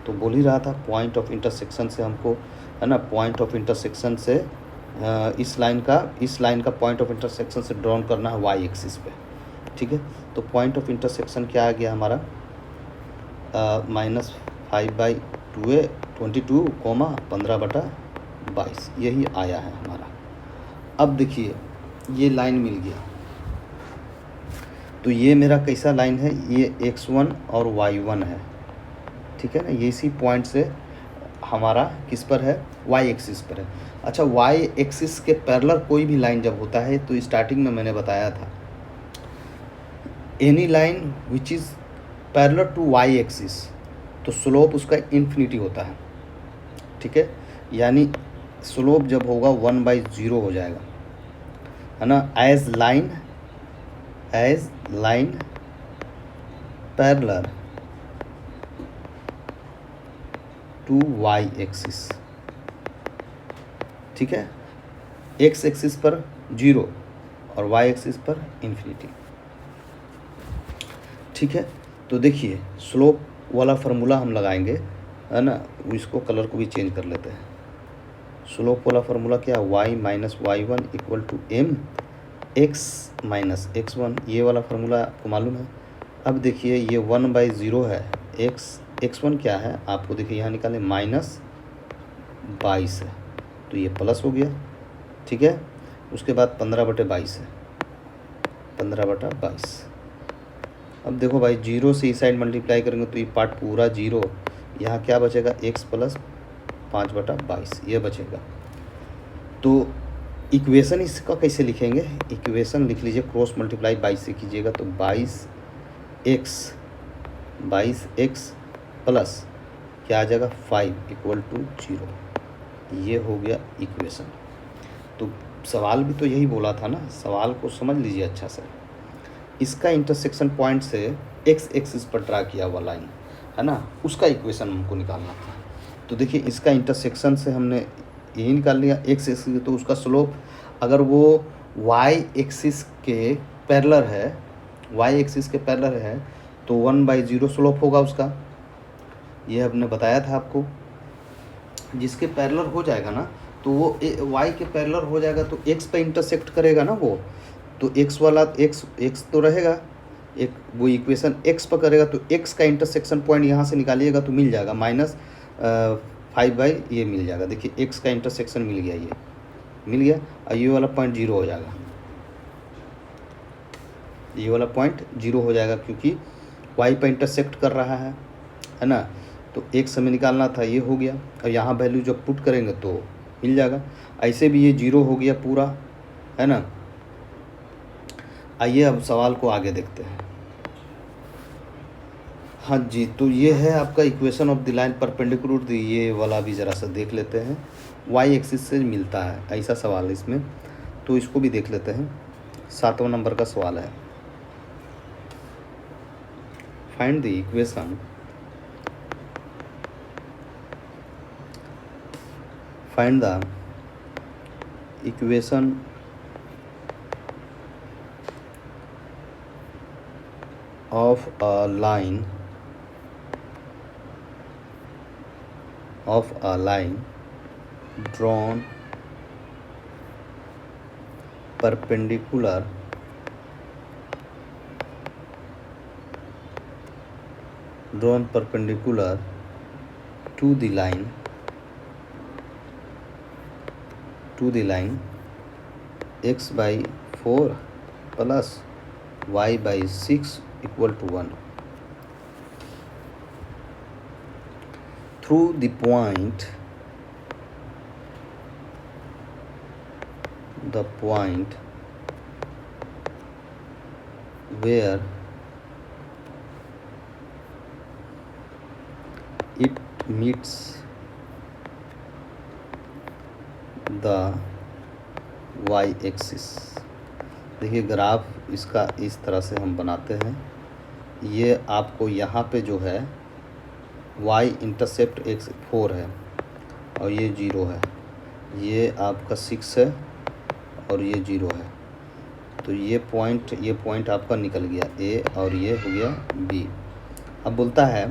तो बोल ही रहा था पॉइंट ऑफ इंटरसेक्शन से हमको, है ना, पॉइंट ऑफ इंटरसेक्शन से इस लाइन का पॉइंट ऑफ इंटरसेक्शन से ड्रॉन करना है y एक्सिस पे, ठीक है। तो पॉइंट ऑफ इंटरसेक्शन क्या आ गया हमारा, माइनस 5/22 कोमा 15/22, यही आया है हमारा। अब देखिए ये लाइन मिल गया, तो ये मेरा कैसा लाइन है, ये x1 और y1 है, ठीक है ना। ये इसी पॉइंट से हमारा किस पर है, y एक्सिस पर है। अच्छा, y एक्सिस के पैरेलल कोई भी लाइन जब होता है तो स्टार्टिंग में मैंने बताया था, any line which is parallel to y axis, तो स्लोप उसका इन्फिनिटी होता है, ठीक है। यानी स्लोप जब होगा 1/0 हो जाएगा, है ना। As line parallel to y axis, ठीक है। x एक्सिस पर 0 और y एक्सिस पर इन्फिनिटी, ठीक है। तो देखिए स्लोप वाला फार्मूला हम लगाएंगे, है ना। इसको कलर को भी चेंज कर लेते हैं। स्लोप वाला फार्मूला क्या, y minus y1 equal to m x minus x1, ये वाला फार्मूला आपको मालूम है। अब देखिए ये 1/0 है, x1 क्या है आपको देखिए यहाँ निकाले -22 है, तो ये प्लस हो गया, ठीक है। उसके बाद 15/22 है, 15/22। अब देखो भाई 0 से इस साइड मल्टीप्लाई करेंगे तो ये पार्ट पूरा 0, यहाँ क्या बचेगा, x प्लस 5/22 ये बचेगा। तो इक्वेशन इसका कैसे लिखेंगे, इक्वेशन लिख लीजिए, क्रॉस मल्टीप्लाई 22 से कीजिएगा तो 22x प्लस क्या आ जाएगा 5 इक्वल टू 0, ये हो गया इक्वेशन। तो सवाल भी तो यही बोला था ना, सवाल को समझ लीजिए अच्छा से। इसका इंटरसेक्शन पॉइंट से x एक्सिस पर ड्रा किया हुआ लाइन है ना, उसका इक्वेशन हमको निकालना था। तो देखिए इसका इंटरसेक्शन से हमने यही निकाल लिया x एक्सिस, तो उसका स्लोप अगर वो y एक्सिस के पैरेलल है, y एक्सिस के पैरेलल है तो 1/0 स्लोप होगा उसका, ये हमने बताया था आपको। जिसके पैरेलल हो जाएगा ना तो वो y के पैरेलल हो जाएगा तो x पे इंटरसेक्ट करेगा ना वो, तो x वाला x तो रहेगा, एक वो इक्वेशन x पर करेगा तो x का इंटरसेक्शन पॉइंट यहाँ से निकालिएगा तो मिल जाएगा -5 ये मिल जाएगा। देखिए x का इंटरसेक्शन मिल गया, ये मिल गया, और ये वाला पॉइंट 0 हो जाएगा, ये वाला पॉइंट 0 हो जाएगा क्योंकि y पर इंटरसेक्ट कर रहा है ना। तो x हमें निकालना था, ये हो गया, और यहाँ वैल्यू जब पुट करेंगे तो मिल जाएगा। ऐसे भी ये 0 हो गया पूरा, है ना। आइए अब सवाल को आगे देखते हैं। हाँ जी, तो ये है आपका equation of the line perpendicular, ये वाला भी ज़रा सा देख लेते हैं, y एक्सिस से मिलता है, ऐसा सवाल है इसमें, तो इसको भी देख लेते हैं। 7वां नंबर का सवाल है, find the equation of a line drawn perpendicular to the line x/4 plus y/6 equal to 1 through the point where it meets the y axis. देखिए ग्राफ इसका इस तरह से हम बनाते हैं, ये आपको यहाँ पे जो है y इंटरसेप्ट x4 है और ये 0 है, ये आपका 6 है और ये 0 है, तो ये पॉइंट आपका निकल गया a और ये हो गया b। अब बोलता है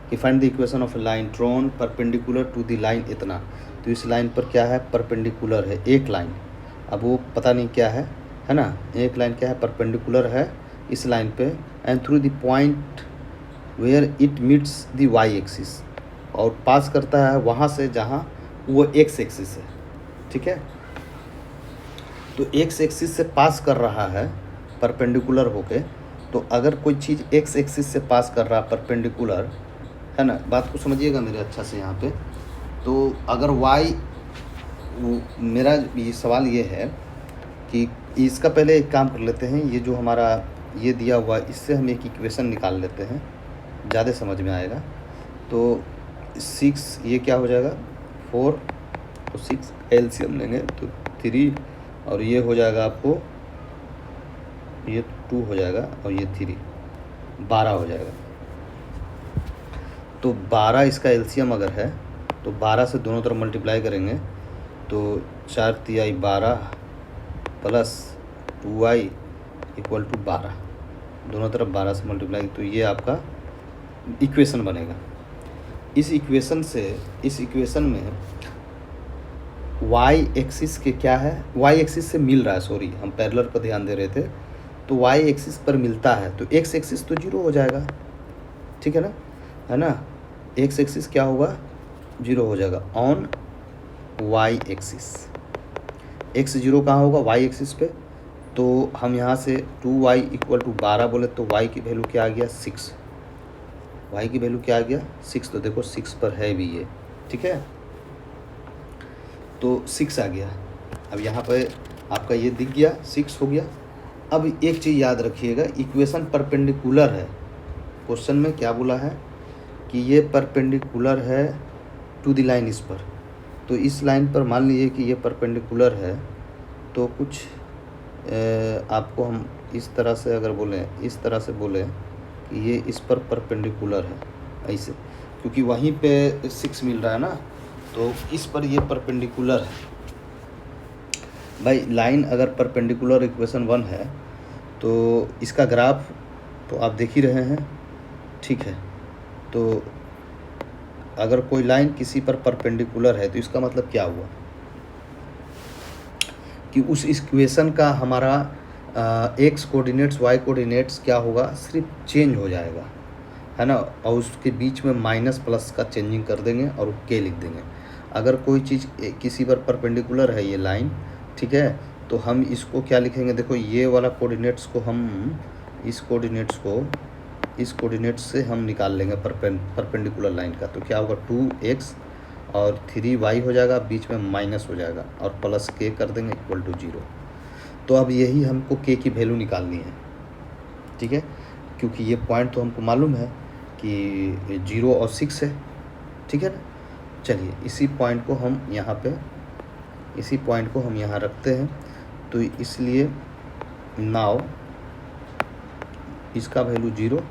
कि find the equation of line drawn perpendicular to the line, इतना, तो इस लाइन पर क्या है, परपेंडिकुलर है एक लाइन, अब वो पता नहीं क्या है ना, एक लाइन क्या है, परपेंडिकुलर है इस लाइन पे, and through the point where it meets the y axis, और पास करता है वहाँ से जहाँ वो एक्स एक्सिस है, ठीक है। तो एक्स एक्सिस से पास कर रहा है परपेंडिकुलर होके, तो अगर कोई चीज़ एक्स एक्सिस से पास कर रहा है परपेंडिकुलर, है ना, बात को समझिएगा मेरे अच्छा से यहाँ पे। तो अगर वाई, मेरा ये सवाल ये है कि इसका पहले एक काम कर लेते हैं, ये जो हमारा ये दिया हुआ है इससे हम एक इक्वेशन निकाल लेते हैं, ज़्यादा समझ में आएगा। तो 6 ये क्या हो जाएगा 4, तो 6 एलसीएम लेंगे तो 3, और ये हो जाएगा आपको, ये 2 हो जाएगा और ये 3, 12 हो जाएगा। तो 12 इसका एलसीएम अगर है तो 12 से दोनों तरफ मल्टीप्लाई करेंगे तो 4 तिहाई 12 प्लस 2y इक्वल टू 12, दोनों तरफ 12 से मल्टीप्लाई, तो ये आपका इक्वेशन बनेगा। इस इक्वेशन से, इस इक्वेशन में y एक्सिस के क्या है, y एक्सिस से मिल रहा है, सॉरी हम पैरेलल पर ध्यान दे रहे थे, तो y एक्सिस पर मिलता है तो x एक्सिस तो 0 हो जाएगा, ठीक है ना, x एक्सिस क्या होगा 0 हो जाएगा ऑन y एक्सिस। x 0 कहाँ होगा y एक्सिस पे, तो हम यहाँ से 2y इक्वल टू 12 बोले तो y की वैल्यू क्या आ गया 6, y की वैल्यू क्या आ गया 6, तो देखो 6 पर है भी ये, ठीक है, तो 6 आ गया। अब यहाँ पे आपका ये दिख गया 6 हो गया। अब एक चीज़ याद रखिएगा, इक्वेशन परपेंडिकुलर है, क्वेश्चन में क्या बोला है कि ये परपेंडिकुलर है टू द लाइन इस पर, तो इस लाइन पर मान लीजिए कि ये परपेंडिकुलर है, तो कुछ आपको हम इस तरह से अगर बोलें, इस तरह से बोलें कि ये इस पर परपेंडिकुलर है ऐसे, क्योंकि वहीं पे 6 मिल रहा है ना, तो इस पर ये परपेंडिकुलर है। भाई लाइन अगर परपेंडिकुलर इक्वेशन 1 है तो इसका ग्राफ तो आप देख ही रहे हैं, ठीक है। तो अगर कोई लाइन किसी पर परपेंडिकुलर है तो इसका मतलब क्या हुआ कि उस इक्वेशन का हमारा एक्स कोऑर्डिनेट्स वाई कोऑर्डिनेट्स क्या होगा, सिर्फ चेंज हो जाएगा, है ना, और उसके बीच में माइनस प्लस का चेंजिंग कर देंगे और के लिख देंगे। अगर कोई चीज़ किसी पर परपेंडिकुलर है ये लाइन, ठीक है, तो हम इसको क्या लिखेंगे, देखो ये वाला कोऑर्डिनेट्स को हम इस कोऑर्डिनेट्स को इस कोऑर्डिनेट से हम निकाल लेंगे परपेंडिकुलर लाइन का, तो क्या होगा 2x और 3y हो जाएगा, बीच में माइनस हो जाएगा और प्लस k कर देंगे इक्वल टू 0। तो अब यही हमको k की वैल्यू निकालनी है, ठीक है, क्योंकि ये पॉइंट तो हमको मालूम है कि 0 और 6 है, ठीक है ना। चलिए इसी पॉइंट को हम यहाँ रखते हैं, तो इसलिए नाउ इसका वैल्यू 0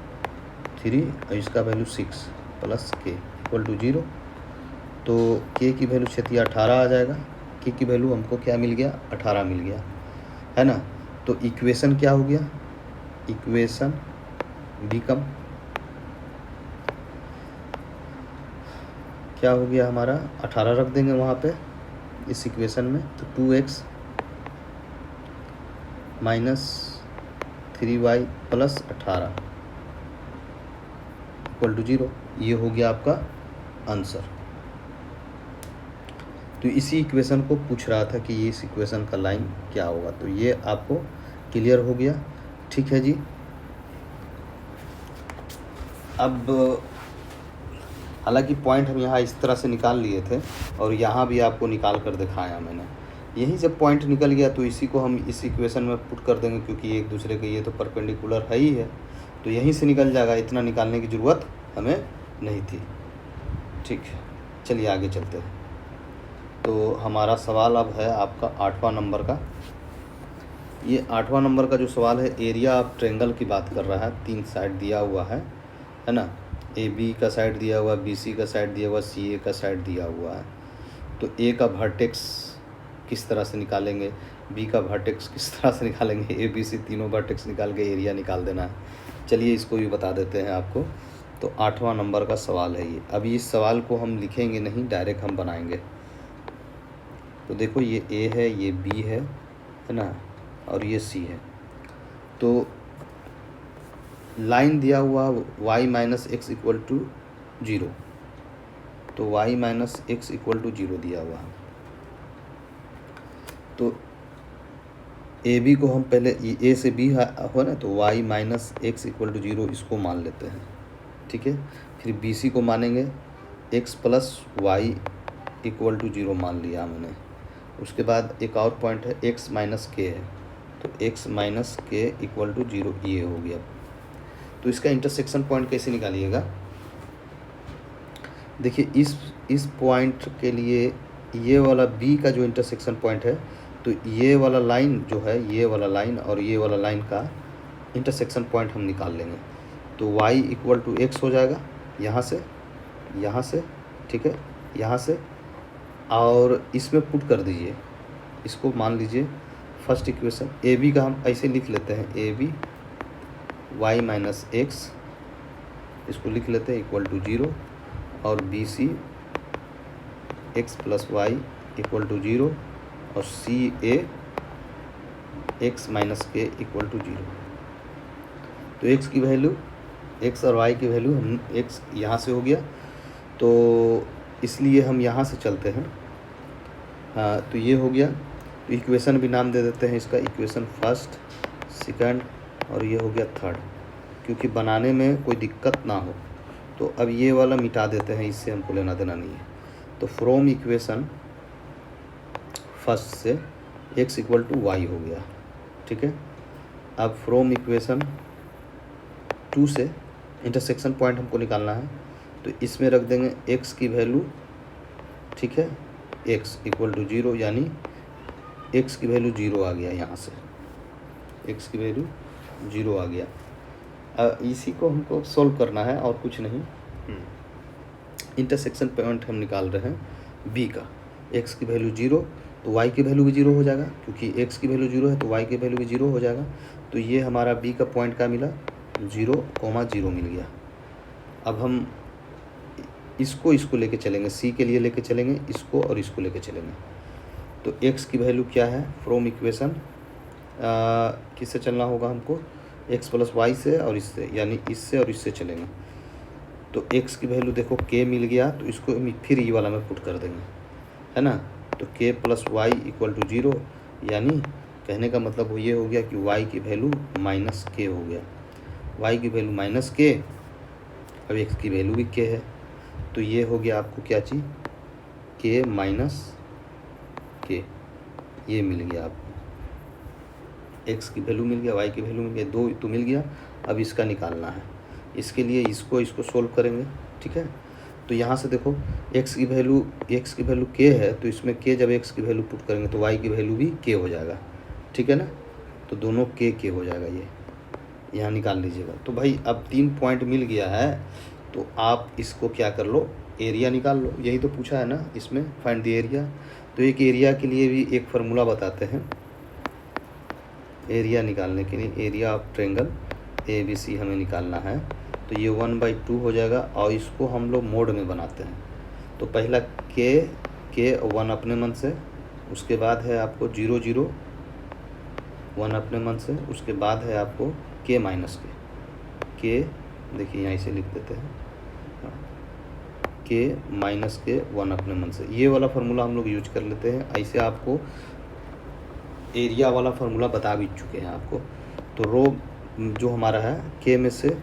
3 और इसका value 6 plus k equal to 0, तो k की वैल्यू 18 आ जाएगा। k की वैल्यू हमको क्या मिल गया 18 मिल गया, है ना। तो इक्वेशन क्या हो गया, इक्वेशन बिकम क्या हो गया हमारा 18 रख देंगे वहाँ पे इस इक्वेशन में, तो 2x minus 3y plus 18 equal to 0, ये हो गया आपका आंसर। तो इसी इक्वेशन को पूछ रहा था कि ये इस इक्वेशन का लाइन क्या होगा, तो ये आपको क्लियर हो गया, ठीक है जी। अब हालांकि पॉइंट हम यहाँ इस तरह से निकाल लिए थे और यहाँ भी आपको निकाल कर दिखाया मैंने, यहीं से पॉइंट निकल गया तो इसी को हम इस इक्वेशन में पुट कर देंगे, क्योंकि एक दूसरे के ये तो परपेंडिकुलर है ही है, तो यहीं से निकल जाएगा, इतना निकालने की ज़रूरत हमें नहीं थी, ठीक है। चलिए आगे चलते हैं। तो हमारा सवाल अब है आपका 8वां नंबर का। ये 8वां नंबर का जो सवाल है एरिया ऑफ ट्रायंगल की बात कर रहा है, 3 साइड दिया हुआ है ना, AB का साइड दिया हुआ, BC का साइड दिया हुआ, CA का साइड दिया हुआ है। तो A का वर्टेक्स किस तरह से निकालेंगे, B का वर्टेक्स किस तरह से निकालेंगे, ABC तीनों वर्टेक्स निकाल के एरिया निकाल देना है। चलिए इसको भी बता देते हैं आपको। तो 8वां नंबर का सवाल है ये। अभी इस सवाल को हम लिखेंगे नहीं, डायरेक्ट हम बनाएंगे। तो देखो ये A है, ये B है ना, और ये C है। तो लाइन दिया हुआ y minus x equal to 0, तो y minus x equal to 0 दिया हुआ है। तो ए बी को हम पहले ए से बी हो ना, तो y minus x equal to 0 इसको मान लेते हैं, ठीक है। फिर बी सी को मानेंगे x plus y equal to 0 मान लिया मैंने। उसके बाद एक और पॉइंट है एक्स माइनस के है, तो x minus k equal to 0 ये हो गया। तो इसका इंटरसेक्शन पॉइंट कैसे निकालिएगा, देखिए इस पॉइंट के लिए ये वाला बी का जो इंटरसेक्शन पॉइंट है, तो ये वाला लाइन जो है, ये वाला लाइन और ये वाला लाइन का इंटरसेक्शन पॉइंट हम निकाल लेंगे। तो y इक्वल टू एक्स हो जाएगा यहाँ से, ठीक है, यहाँ से, और इसमें पुट कर दीजिए, इसको मान लीजिए फर्स्ट इक्वेशन। ए बी का हम ऐसे लिख लेते हैं, a b y minus x, इसको लिख लेते हैं इक्वल टू 0, और b c x plus y equal to 0, और c a x minus k equal to 0। तो एक्स की वैल्यू, एक्स और वाई की वैल्यू हम एक्स यहाँ से हो गया, तो इसलिए हम यहाँ से चलते हैं। हाँ, तो ये हो गया। तो इक्वेशन भी नाम दे देते हैं इसका, इक्वेशन फर्स्ट, सेकंड, और ये हो गया थर्ड, क्योंकि बनाने में कोई दिक्कत ना हो। तो अब ये वाला मिटा देते हैं, इससे हमको लेना देना नहीं है। तो फ्रॉम इक्वेशन फर्स्ट से x इक्वल टू वाई हो गया, ठीक है। अब फ्रॉम इक्वेशन 2 से इंटरसेक्शन पॉइंट हमको निकालना है, तो इसमें रख देंगे x की वैल्यू, ठीक है, x इक्वल टू 0, यानी x की वैल्यू 0 आ गया, यहाँ से x की वैल्यू 0 आ गया। इसी को हमको सॉल्व करना है और कुछ नहीं। इंटरसेक्शन पॉइंट हम निकाल रहे हैं b का, x की वैल्यू 0, तो y की वैल्यू भी 0 हो जाएगा, क्योंकि x की वैल्यू 0 है तो y की वैल्यू भी 0 हो जाएगा। तो ये हमारा b का पॉइंट का मिला 0,0 मिल गया। अब हम इसको लेके चलेंगे, c के लिए लेके चलेंगे इसको, और इसको लेके चलेंगे। तो x की वैल्यू क्या है, फ्रॉम इक्वेशन किससे चलना होगा हमको, x प्लस वाई से और इससे, यानी इससे और इससे चलेंगे। तो x की वैल्यू देखो k मिल गया, तो इसको फिर ये वाला में पुट कर देंगे, है ना। तो k plus y equal to 0, यानी कहने का मतलब वो ये हो गया कि y की वैल्यू माइनस k हो गया, y की वैल्यू माइनस k, अब x की वैल्यू भी k है। तो ये हो गया आपको क्या चीज़, k माइनस k, ये मिल गया आपको, x की वैल्यू मिल गया, y की वैल्यू मिल गया, 2 तो मिल गया। अब इसका निकालना है, इसके लिए इसको सोल्व करेंगे, ठीक है। तो यहाँ से देखो x की वैल्यू k है, तो इसमें k जब x की वैल्यू पुट करेंगे तो y की वैल्यू भी k हो जाएगा, ठीक है ना। तो दोनों k हो जाएगा, ये यहाँ निकाल लीजिएगा। तो भाई अब 3 पॉइंट मिल गया है, तो आप इसको क्या कर लो, एरिया निकाल लो। यही तो पूछा है ना इसमें, फाइंड द एरिया। तो एक एरिया के लिए भी एक फार्मूला बताते हैं, एरिया निकालने के लिए, एरिया ऑफ ट्रायंगल ABC हमें निकालना है। तो ये 1/2 हो जाएगा, और इसको हम लोग मोड में बनाते हैं। तो पहला k 1 अपने मन से, उसके बाद है आपको 0 0 1 अपने मन से, उसके बाद है आपको k माइनस k, देखिए यहाँ इसे लिख देते हैं, k माइनस के 1 अपने मन से। ये वाला फार्मूला हम लोग यूज कर लेते हैं। ऐसे आपको एरिया वाला फार्मूला बता भी चुके हैं आपको। तो रो जो हमारा है, k में से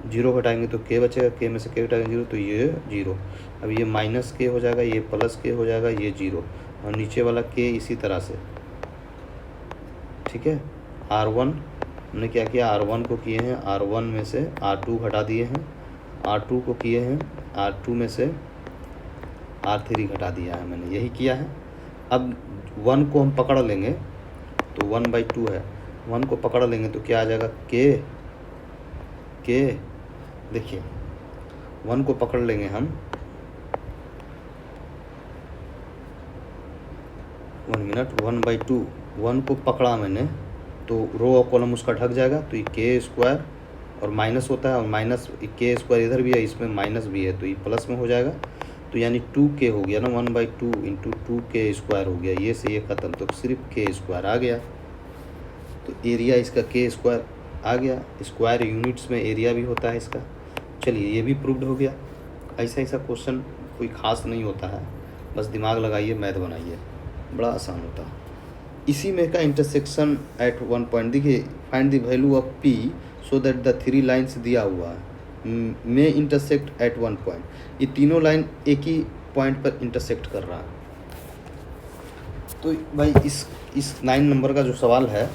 0 हटाएंगे तो k बचेगा, k में से k हटाएंगे 0, तो ये 0। अब ये माइनस k हो जाएगा, ये प्लस k हो जाएगा, ये 0, और नीचे वाला k इसी तरह से, ठीक है। R1 हमने क्या किया, R1 को किए हैं, R1 में से R2 हटा दिए हैं, R2 को किए हैं, R2 में से R3 घटा दिया है मैंने, यही किया है। अब 1 को हम पकड़ लेंगे, तो 1/2 है, 1 को पकड़ लेंगे तो क्या आ जाएगा, k देखिए 1 को पकड़ लेंगे हम, 1 मिनट, 1/2, 1 को पकड़ा मैंने, तो रो और कॉलम उसका ढक जाएगा। तो ये k² और माइनस होता है, और माइनस k² इधर भी है, इसमें माइनस भी है, तो ये प्लस में हो जाएगा। तो यानी 2k हो गया ना, 1/2 इंटू 2k² हो गया, ये से ये ख़त्म, तो सिर्फ k² आ गया। तो एरिया इसका k² आ गया, स्क्वायर यूनिट्स में एरिया भी होता है इसका। चलिए ये भी प्रूव्ड हो गया। ऐसा क्वेश्चन कोई ख़ास नहीं होता है, बस दिमाग लगाइए, मैथ बनाइए, बड़ा आसान होता है। इसी में का इंटरसेक्शन एट वन पॉइंट। देखिए find the value of P so that the three lines दिया हुआ है में इंटरसेक्ट एट वन पॉइंट। ये तीनों लाइन एक ही पॉइंट पर इंटरसेक्ट कर रहा है। तो भाई इस 9 नंबर का जो सवाल है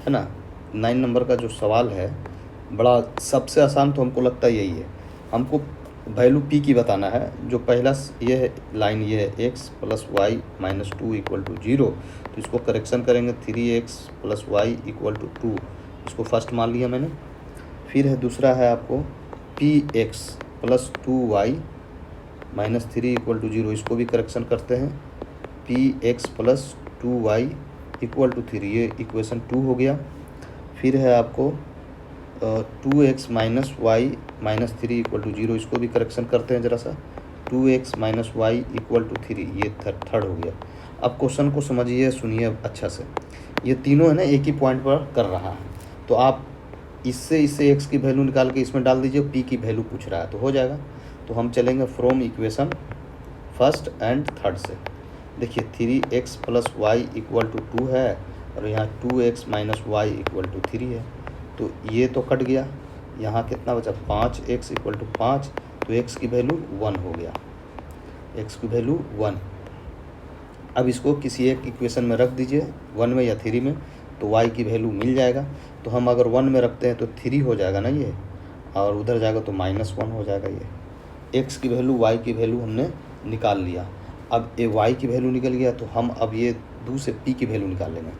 ना, 9 नंबर का जो सवाल है बड़ा सबसे आसान तो हमको लगता है यही है। हमको वैल्यू पी की बताना है। जो पहला ये है लाइन, ये है x plus y minus 2 equal to 0, तो इसको करेक्शन करेंगे 3x plus y equal to 2, इसको फर्स्ट मान लिया मैंने। फिर है दूसरा है आपको p x plus 2y minus 3 equal to 0, इसको भी करेक्शन करते हैं p x plus 2y equal to 3, ये इक्वेशन 2 हो गया। फिर है आपको 2x minus y minus 3 equal to 0, इसको भी करेक्शन करते हैं ज़रा सा 2x minus Y equal to 3, ये थर्ड हो गया। अब क्वेश्चन को समझिए, सुनिए अच्छा से। ये तीनों है ना एक ही पॉइंट पर कर रहा है, तो आप इससे x की वैल्यू निकाल के इसमें डाल दीजिए, p की वैल्यू पूछ रहा है तो हो जाएगा। तो हम चलेंगे from equation first and third से। देखिए 3x plus y equal to 2 है और यहाँ 2x minus Y equal to 3 है, तो ये तो कट गया। यहाँ कितना बचा 5x इक्वल टू 5, तो x की वैल्यू 1 हो गया, x की वैल्यू 1। अब इसको किसी एक इक्वेशन में रख दीजिए, 1 में या 3 में, तो y की वैल्यू मिल जाएगा। तो हम अगर 1 में रखते हैं तो 3 हो जाएगा ना ये, और उधर जाएगा तो -1 हो जाएगा। ये x की वैल्यू y की वैल्यू हमने निकाल लिया। अब ये y की वैल्यू निकल गया, तो हम अब ये 2 से p की वैल्यू निकाल लेंगे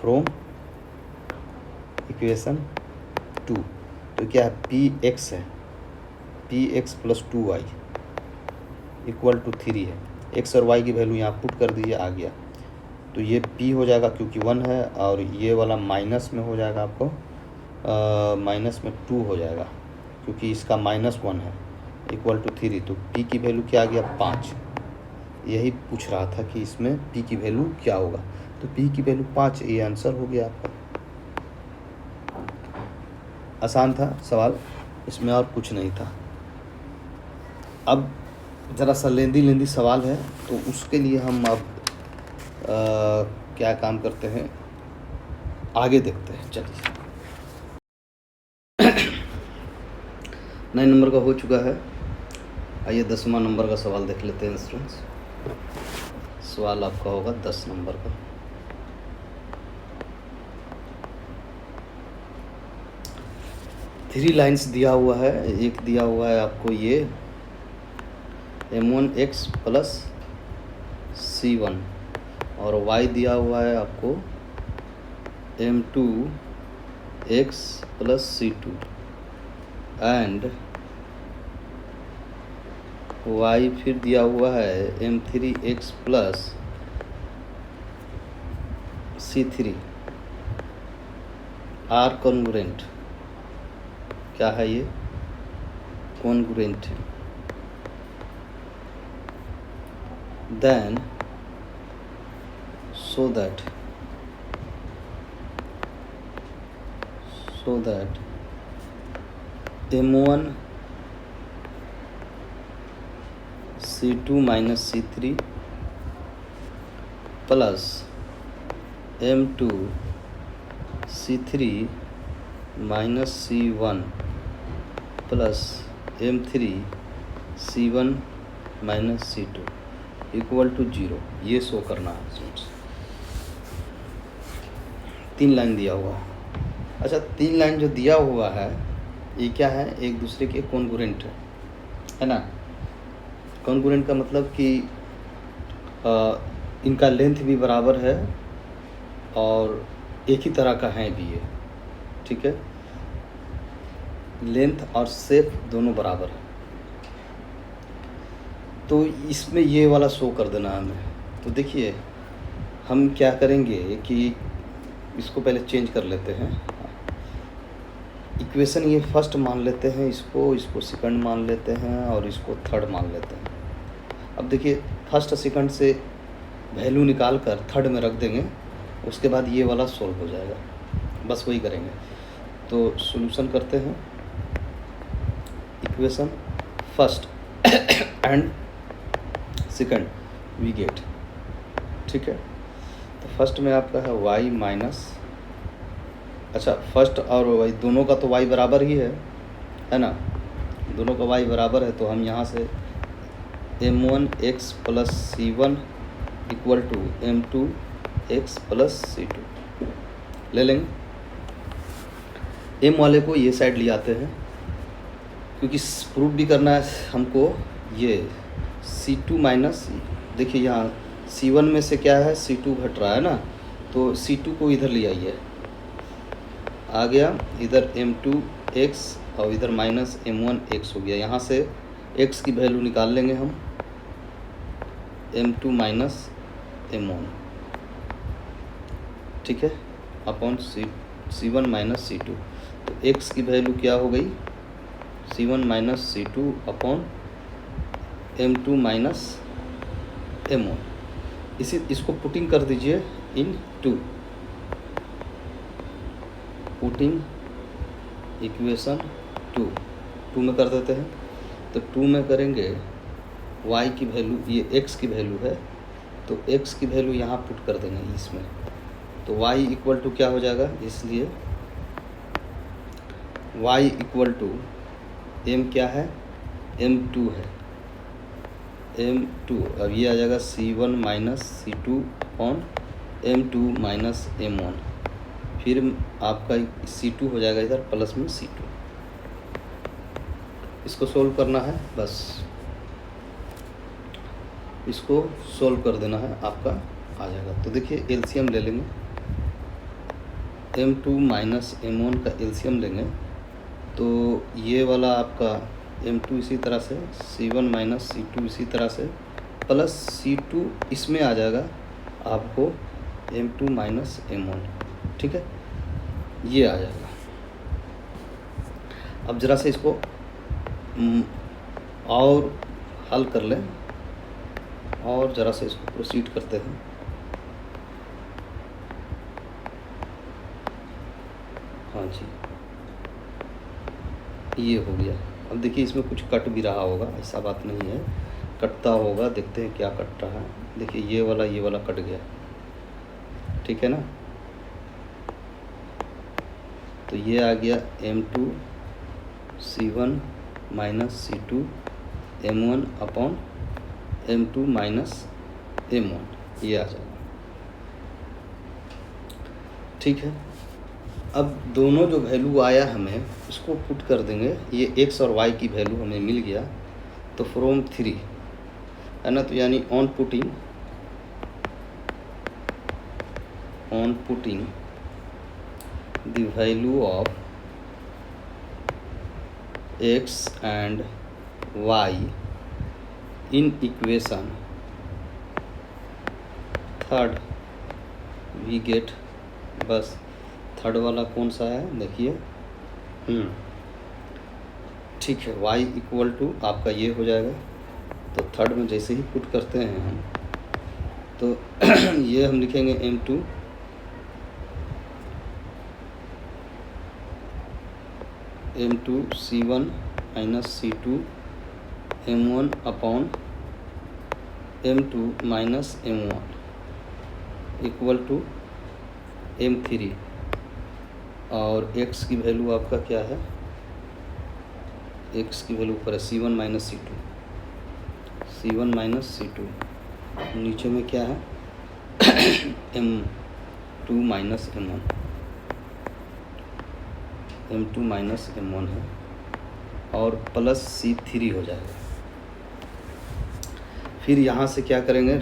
फ्रॉम इक्वेशन 2। तो क्या है पी एक्स है, p x plus 2y equal to 3 है। एक्स और y की वैल्यू यहाँ पुट कर दीजिए, आ गया। तो ये p हो जाएगा क्योंकि 1 है, और ये वाला माइनस में हो जाएगा आपको माइनस में 2 हो जाएगा क्योंकि इसका -1 है इक्वल टू 3। तो p की वैल्यू क्या आ गया 5। यही पूछ रहा था कि इसमें p की वैल्यू क्या होगा, तो p की वैल्यू 5, ये आंसर हो गया आपका। आसान था सवाल, इसमें और कुछ नहीं था। अब ज़रा सा लेंदी सवाल है, तो उसके लिए हम अब क्या काम करते हैं, आगे देखते हैं। चलिए 9 नंबर का हो चुका है। आइए 10वां नंबर का सवाल देख लेते हैं स्टूडेंट्स। सवाल आपका होगा 10 नंबर का। थ्री लाइंस दिया हुआ है। एक दिया हुआ है आपको ये m1x प्लस c1, और y दिया हुआ है आपको m2x plus c2, and y फिर दिया हुआ है m3x plus c3 are congruent. क्या है ये कॉन्ग्रुएंट है। Then so that m1 c2 minus c3 plus m2 c3 minus c1 plus m3 c1 minus c2 equal to 0, ये शो करना है। 3 लाइन दिया हुआ है। अच्छा 3 लाइन जो दिया हुआ है ये क्या है, एक दूसरे के कॉन्ग्रुएंट है ना। कॉन्ग्रुएंट का मतलब कि इनका लेंथ भी बराबर है और एक ही तरह का है भी ये, ठीक है। लेंथ और शेप दोनों बराबर है, तो इसमें ये वाला शो कर देना हमें। तो देखिए हम क्या करेंगे कि इसको पहले चेंज कर लेते हैं। इक्वेशन ये फर्स्ट मान लेते हैं, इसको सेकंड मान लेते हैं, और इसको थर्ड मान लेते हैं। अब देखिए फर्स्ट सेकंड से वैल्यू निकाल कर थर्ड में रख देंगे, उसके बाद ये वाला सॉल्व हो जाएगा। बस वही करेंगे। तो सॉल्यूशन करते हैं। Equation first and second we get, ठीक है। तो फर्स्ट में आपका है y माइनस, अच्छा फर्स्ट और y दोनों का तो y बराबर ही है ना, दोनों का y बराबर है, तो हम यहाँ से m1x plus c1 equal to m2x plus c2 ले लेंगे। m वाले को ये साइड ले आते हैं, क्योंकि प्रूफ भी करना है हमको। ये c2 माइनस, देखिए यहाँ c1 में से क्या है, c2 घट रहा है ना, तो c2 को इधर ले आइए, आ गया इधर m2x और इधर माइनस m1x हो गया। यहाँ से x की वैल्यू निकाल लेंगे हम, m2 माइनस m1, ठीक है, अपॉन c1 माइनस c2। तो x की वैल्यू क्या हो गई, c1 minus c2 upon m2 minus m1। इसको पुटिंग कर दीजिए इन टू, पुटिंग इक्वेशन टू में कर देते हैं। तो 2 में करेंगे, y की वैल्यू, ये x की वैल्यू है, तो x की वैल्यू यहाँ पुट कर देंगे इसमें, तो y इक्वल टू क्या हो जाएगा, इसलिए y इक्वल टू m क्या है, m2 है, m2, अब ये आ जाएगा c1 minus c2 upon m2 minus m1, फिर आपका c2 हो जाएगा इधर प्लस में c2। इसको सोल्व करना है, बस इसको सोल्व कर देना है, आपका आ जाएगा। तो देखिए एलसीएम ले लेंगे, m2 माइनस m1 का एलसीएम लेंगे, तो ये वाला आपका m2 इसी तरह से, c1 माइनस c2 इसी तरह से, प्लस c2 इसमें आ जाएगा आपको m2 माइनस m1, ठीक है, ये आ जाएगा। अब ज़रा से इसको और हल कर लें, और ज़रा से इसको प्रोसीड करते हैं। हाँ जी, ये हो गया। अब देखिए इसमें कुछ कट भी रहा होगा, ऐसा बात नहीं है, कटता होगा, देखते हैं क्या कट रहा है। देखिए ये वाला कट गया, ठीक है ना, तो ये आ गया m2 c1 minus c2 m1 upon m2 minus m1, ये आ जाएगा, ठीक है। अब दोनों जो वैल्यू आया हमें, इसको पुट कर देंगे, ये x और y की वैल्यू हमें मिल गया, तो फ्रॉम 3 है ना, तो यानी on putting the value of x and y in equation third we get, बस थर्ड वाला कौन सा है देखिए, ठीक है, y इक्वल टू आपका ये हो जाएगा। तो थर्ड में जैसे ही पुट करते हैं हम, तो ये हम लिखेंगे m2 c1 minus c2 m1 upon m2 minus m1 equal to m3, और x की वैल्यू आपका क्या है, x की वैल्यू ऊपर है c1 माइनस c2, नीचे में क्या है m2 माइनस m1 है, और प्लस c3 हो जाएगा। फिर यहाँ से क्या करेंगे,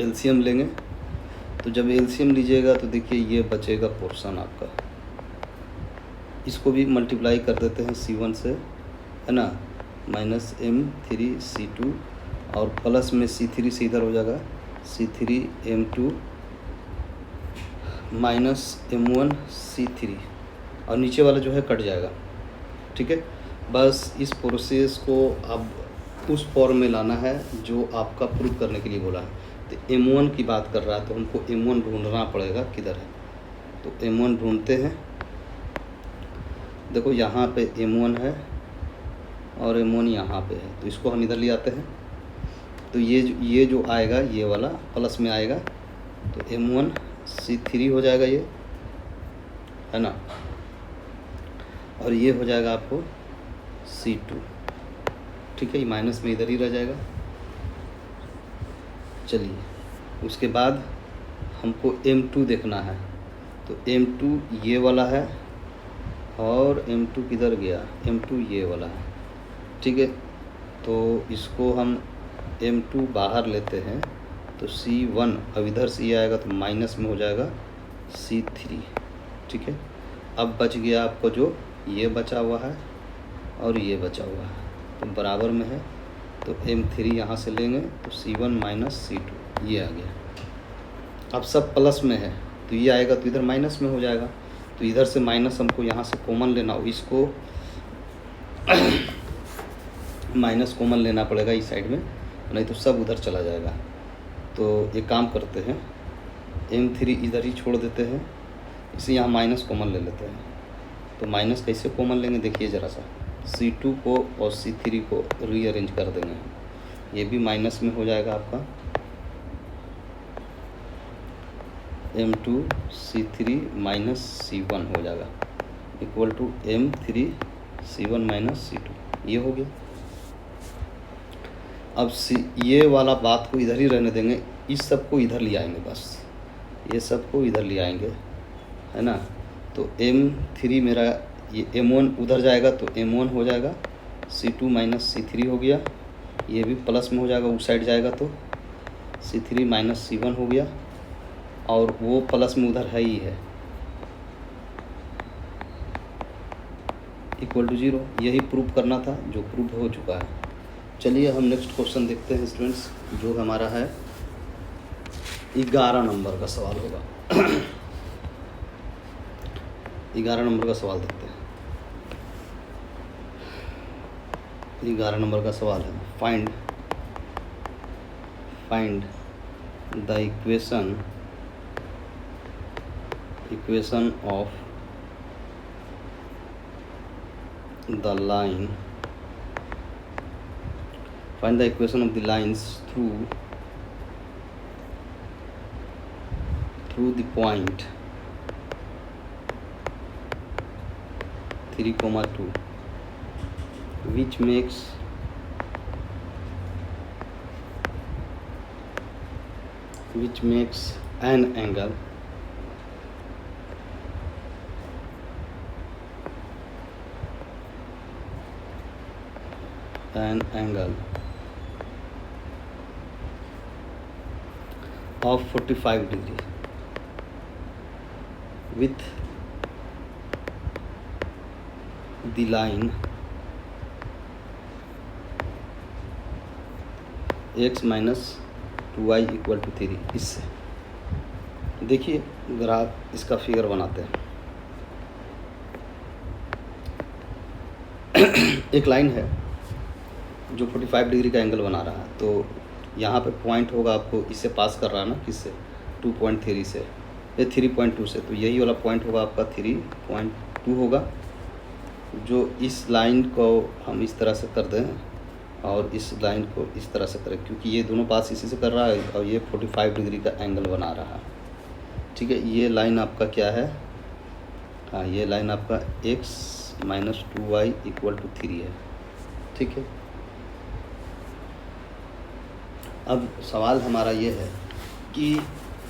एलसीएम लेंगे, तो जब एलसीएम लीजिएगा तो देखिए ये बचेगा पोर्शन आपका, इसको भी मल्टीप्लाई कर देते हैं c1 से, है ना, माइनस m3 c2 और प्लस में c3 से इधर हो जाएगा c3 m2 minus m1 c3, और नीचे वाला जो है कट जाएगा, ठीक है। बस इस प्रोसेस को अब उस फॉर्म में लाना है जो आपका प्रूफ करने के लिए बोला है। तो m1 की बात कर रहा है, तो हमको m1 ढूंढना पड़ेगा, किधर है, तो m1 ढूंढते हैं। देखो यहाँ पे m1 है और m1 यहाँ पे है, तो इसको हम इधर ले आते हैं, तो ये जो आएगा, ये वाला प्लस में आएगा, तो M1C3 हो जाएगा ये, है ना, और ये हो जाएगा आपको C2। ठीक है, ये माइनस में इधर ही रह जाएगा। चलिए, उसके बाद हमको M2 देखना है। तो M2 ये वाला है और M2 किधर गया, M2 ये वाला है। ठीक है, तो इसको हम M2 बाहर लेते हैं तो C1, अब इधर से ये आएगा तो माइनस में हो जाएगा C3। ठीक है, अब बच गया आपको जो ये बचा हुआ है और ये बचा हुआ है, तो बराबर में है, तो M3 यहाँ से लेंगे तो C1 माइनस C2 ये आ गया। अब सब प्लस में है तो ये आएगा तो इधर माइनस में हो जाएगा, तो इधर से माइनस हमको यहाँ से कॉमन लेना हो, इसको माइनस कॉमन लेना पड़ेगा इस साइड में, नहीं तो सब उधर चला जाएगा। तो एक काम करते हैं, M3 इधर ही छोड़ देते हैं, इसे यहाँ माइनस कॉमन ले लेते हैं। तो माइनस कैसे कॉमन लेंगे देखिए ज़रा सा, C2 को और C3 को रीअरेंज कर देंगे, ये भी माइनस में हो जाएगा आपका M2 C3 माइनस C1 हो जाएगा equal to M3 C1 minus C2, ये हो गया। अब ये वाला बात को इधर ही रहने देंगे, इस सब को इधर ले आएंगे, बस ये सब को इधर ले आएंगे, है ना। तो M3 मेरा ये M1 उधर जाएगा तो M1 हो जाएगा, C2 माइनस C3 हो गया, ये भी प्लस में हो जाएगा, उस साइड जाएगा तो C3 माइनस C1 हो गया, और वो प्लस में उधर है ही है, इक्वल टू 0। यही प्रूव करना था जो प्रूव हो चुका है। चलिए हम नेक्स्ट क्वेश्चन देखते हैं स्टूडेंट्स, जो हमारा है 11 नंबर का सवाल होगा। 11 नंबर का सवाल देखते हैं। 11 नंबर का सवाल है, find the equation of the line, find the equation of the lines through the point 3, 2 which makes an angle of 45 degree with the line x minus 2y equal to 3। इससे देखिए graph, इसका figure बनाते हैं। एक line है जो 45 degree का angle बना रहा है, तो यहाँ पे पॉइंट होगा, आपको इससे पास कर रहा है ना, किससे, 2.3 से, ये 3.2 से, तो यही वाला पॉइंट होगा आपका 3.2 होगा। जो इस लाइन को हम इस तरह से कर दें और इस लाइन को इस तरह से करें, क्योंकि ये दोनों पास इसी से कर रहा है और ये 45 डिग्री का एंगल बना रहा है। ठीक है, ये लाइन आपका क्या है, हाँ ये लाइन आपका x minus 2y equal to 3 है। ठीक है, अब सवाल हमारा ये है कि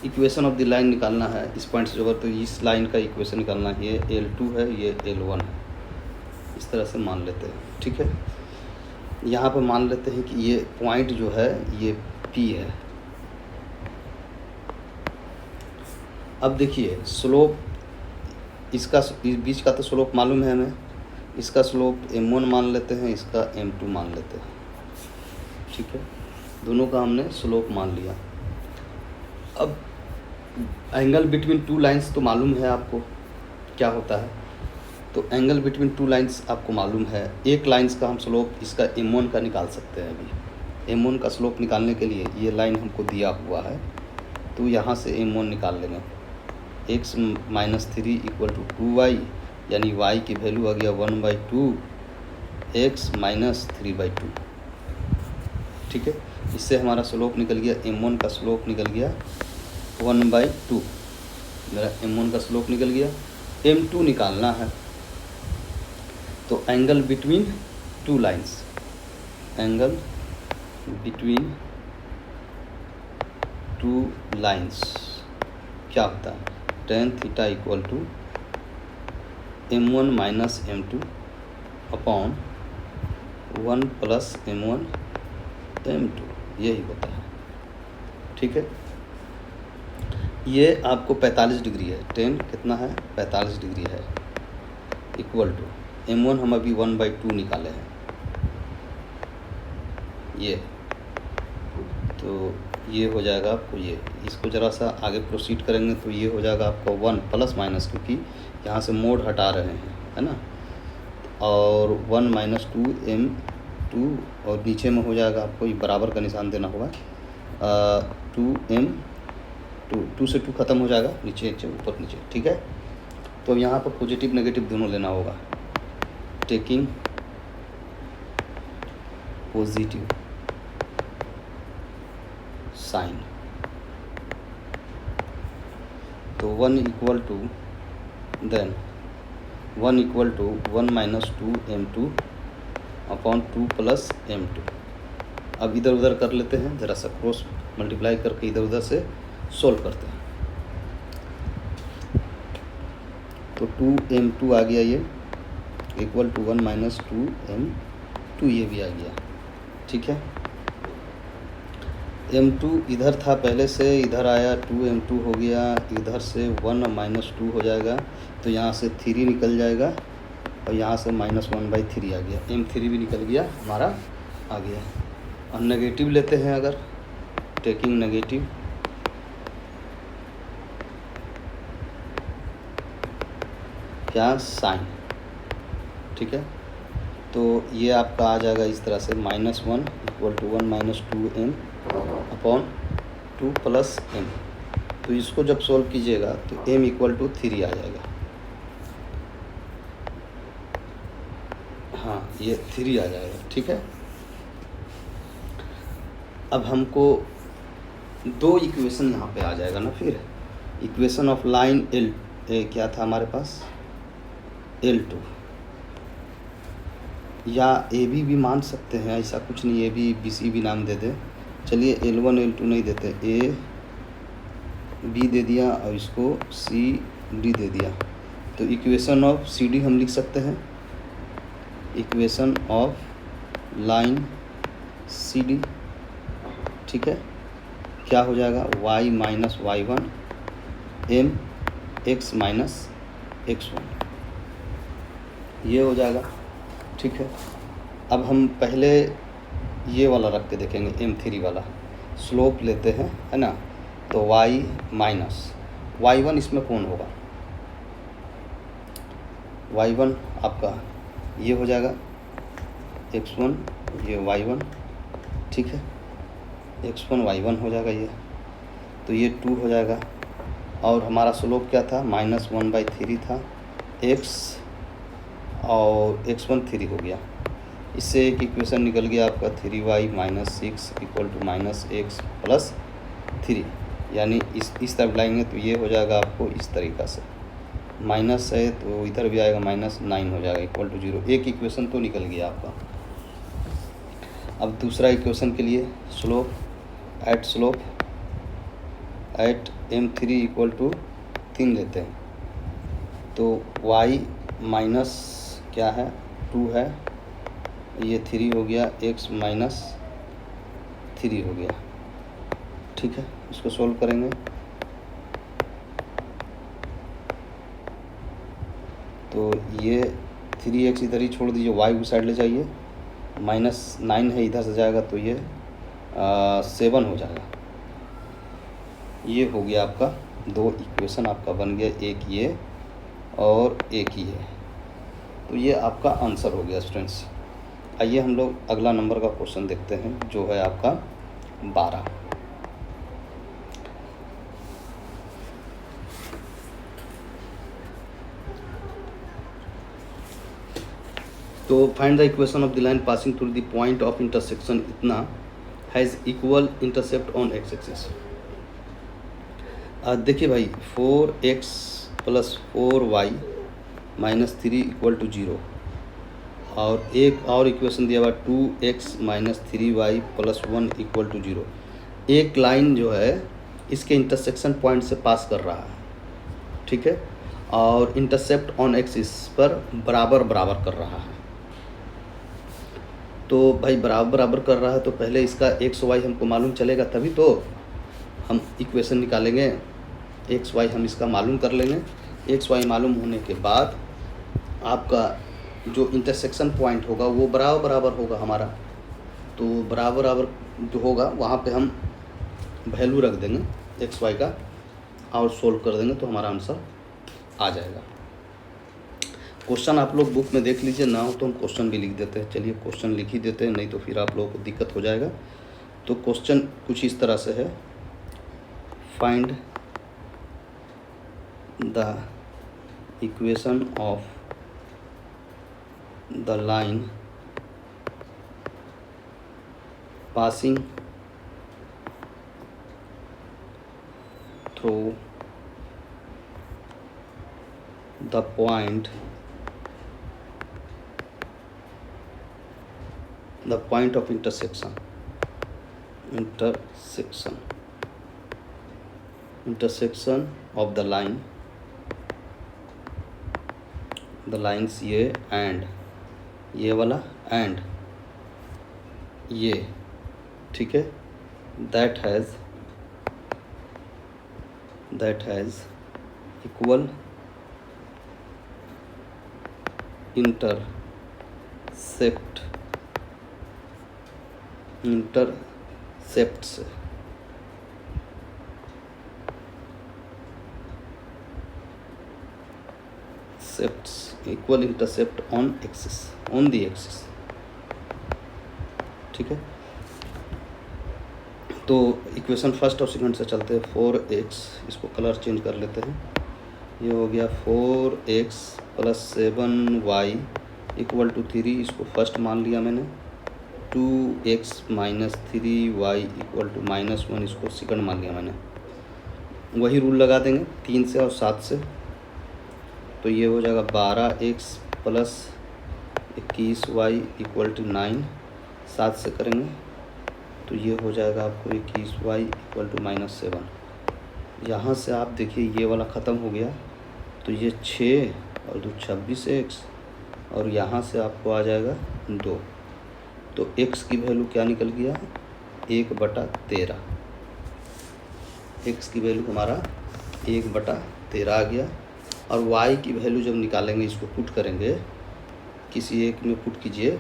इक्वेशन ऑफ द लाइन निकालना है इस पॉइंट से जो, तो इस लाइन का इक्वेशन निकालना है, ये L2 है, ये L1 है, इस तरह से मान लेते हैं। ठीक है, यहाँ पे मान लेते हैं कि ये पॉइंट जो है ये P है। अब देखिए स्लोप, इसका इस बीच का तो स्लोप मालूम है हमें, इसका स्लोप M1 मान लेते हैं, इसका M2 मान लेते हैं। ठीक है, दोनों का हमने स्लोप मान लिया। अब एंगल बिटवीन टू लाइंस तो मालूम है आपको क्या होता है, तो एंगल बिटवीन टू लाइंस आपको मालूम है। एक लाइंस का हम स्लोप इसका M1 का निकाल सकते हैं। अभी M1 का स्लोप निकालने के लिए ये लाइन हमको दिया हुआ है, तो यहाँ से M1 निकाल लेंगे। x minus 3 equal to 2y, यानी y की वैल्यू आ गया 1/2 x माइनस 3/2। ठीक है, इससे हमारा स्लोप निकल गया, M1 का स्लोप निकल गया 1/2 मेरा m1 का स्लोप निकल गया। m2 निकालना है, तो angle between two lines, angle between two lines क्या होता है, tan theta equal to m1 minus m2 upon 1 plus m1 m2, यही होता है। ठीक है, ये आपको 45 डिग्री है, tan कितना है 45 डिग्री है, इक्वल टू m1 हम अभी 1/2 निकाले हैं, ये तो ये हो जाएगा आपको, ये इसको ज़रा सा आगे प्रोसीड करेंगे तो ये हो जाएगा आपको 1 प्लस माइनस, क्योंकि यहाँ से मोड हटा रहे हैं, है ना, और 1 माइनस 2m2 और नीचे में हो जाएगा आपको ये बराबर का निशान देना होगा, 2 से 2 ख़त्म हो जाएगा, नीचे नीचे ऊपर नीचे। ठीक है, तो यहाँ पर पॉजिटिव नेगेटिव दोनों लेना होगा, टेकिंग पॉजिटिव साइन, तो 1 equal to then 1 equal to 1 minus 2m2 upon 2 plus m2। अब इधर उधर कर लेते हैं, ज़रा सा क्रॉस मल्टीप्लाई करके इधर उधर से सोल्व करते हैं, तो 2m2 आ गया, ये इक्वल टू 1 माइनस 2m2, ये भी आ गया। ठीक है, m2 इधर था पहले से, इधर आया 2m2 हो गया, इधर से 1 माइनस 2 हो जाएगा, तो यहाँ से 3 निकल जाएगा और यहाँ से -1/3 आ गया, m3 भी निकल गया हमारा, आ गया। और नेगेटिव लेते हैं, अगर टेकिंग नेगेटिव, क्या साइन। ठीक है, तो ये आपका आ जाएगा इस तरह से, -1 equal to 1 minus 2m upon 2 plus m। तो इसको जब सॉल्व कीजिएगा तो m इक्वल टू 3 आ जाएगा, हाँ ये 3 आ जाएगा। ठीक है, अब हमको दो इक्वेशन यहाँ पे आ जाएगा ना, फिर इक्वेशन ऑफ लाइन क्या था हमारे पास, L2, या AB भी मान सकते हैं, ऐसा कुछ नहीं, AB BC भी नाम दे दे, चलिए L1 L2 नहीं देते, AB दे दिया और इसको CD दे दिया, तो इक्वेशन ऑफ CD हम लिख सकते हैं, इक्वेशन ऑफ लाइन CD। ठीक है, क्या हो जाएगा, y minus y1 m x minus x1, ये हो जाएगा। ठीक है, अब हम पहले ये वाला रख के देखेंगे, m3 वाला स्लोप लेते हैं, है ना, तो y माइनस y1 इसमें कौन होगा, y1 आपका ये हो जाएगा x1, ये y1। ठीक है, x1 y1 हो जाएगा ये, तो ये 2 हो जाएगा, और हमारा स्लोप क्या था, -1/3 था, x और x1 3 हो गया, इससे एक इक्वेशन निकल गया आपका 3y minus 6 equal to -x plus 3, यानी इस तरफ लाएंगे तो ये हो जाएगा आपको इस तरीक़ा से, माइनस है तो इधर भी आएगा -9 हो जाएगा इक्वल टू 0। एक इक्वेशन तो निकल गया आपका। अब दूसरा इक्वेशन के लिए slope eight m3 equal to 3 लेते हैं, तो y माइनस क्या है 2 है, ये 3 हो गया, x माइनस 3 हो गया। ठीक है, इसको सोल्व करेंगे, तो ये 3x इधर ही छोड़ दीजिए, y उस साइड ले जाइए, -9 है इधर से जाएगा तो ये 7 हो जाएगा। ये हो गया आपका, दो इक्वेशन आपका बन गया, एक ये और एक ये, तो ये आपका आंसर हो गया स्टूडेंट्स। आइए हम लोग अगला नंबर का क्वेश्चन देखते हैं, जो है आपका 12। तो find the equation of the line passing through the point of intersection इतना has equal intercept on X axis. देखिए भाई 4x plus 4y minus 3 equal to 0, और एक और इक्वेशन दिया हुआ 2x minus 3y plus 1 equal to 0। एक line जो है इसके इंटरसेक्शन पॉइंट से पास कर रहा है, ठीक है, और इंटरसेप्ट ऑन एक्सिस पर बराबर बराबर कर रहा है। तो भाई बराबर बराबर कर रहा है तो पहले इसका एक्स वाई हमको मालूम चलेगा, तभी तो हम इक्वेशन निकालेंगे। एक्स वाई हम इसका मालूम कर लेंगे। एक्स वाई मालूम होने के बाद आपका जो इंटरसेक्शन पॉइंट होगा वो बराबर बराबर होगा हमारा। तो बराबर बराबर जो होगा वहाँ पे हम वैल्यू रख देंगे एक्स वाई का और सोल्व कर देंगे तो हमारा आंसर आ जाएगा। क्वेश्चन आप लोग बुक में देख लीजिए, ना हो तो हम क्वेश्चन भी लिख देते हैं। चलिए क्वेश्चन लिख ही देते हैं, नहीं तो फिर आप लोगों को दिक्कत हो जाएगा। तो क्वेश्चन कुछ इस तरह से है, find the equation of the line passing through the point of intersection of the lines ये and ये वाला and ये, ठीक है, that has equal intercepts equal intercept on the axis, ठीक है। तो इक्वेशन फर्स्ट और सेकंड से चलते हैं। 4x, इसको कलर चेंज कर लेते हैं, ये हो गया 4x plus 7y equal to 3, इसको फर्स्ट मान लिया मैंने। 2x minus 3y equal to minus 1, इसको सेकंड मान लिया मैंने। वही रूल लगा देंगे 3 से और 7 से, तो ये हो जाएगा 12x plus 21y equal to 9। 7 से करेंगे तो ये हो जाएगा आपको 21y इक्वल टू माइनस 7। यहाँ से आप देखिए ये वाला ख़त्म हो गया, तो ये 6 और 2 26x, और यहाँ से आपको आ जाएगा 2। तो x की वैल्यू क्या निकल गया, 1/13। x की वैल्यू हमारा 1/13 आ गया। और y की वैल्यू जब निकालेंगे, इसको पुट करेंगे, किसी एक में पुट कीजिए,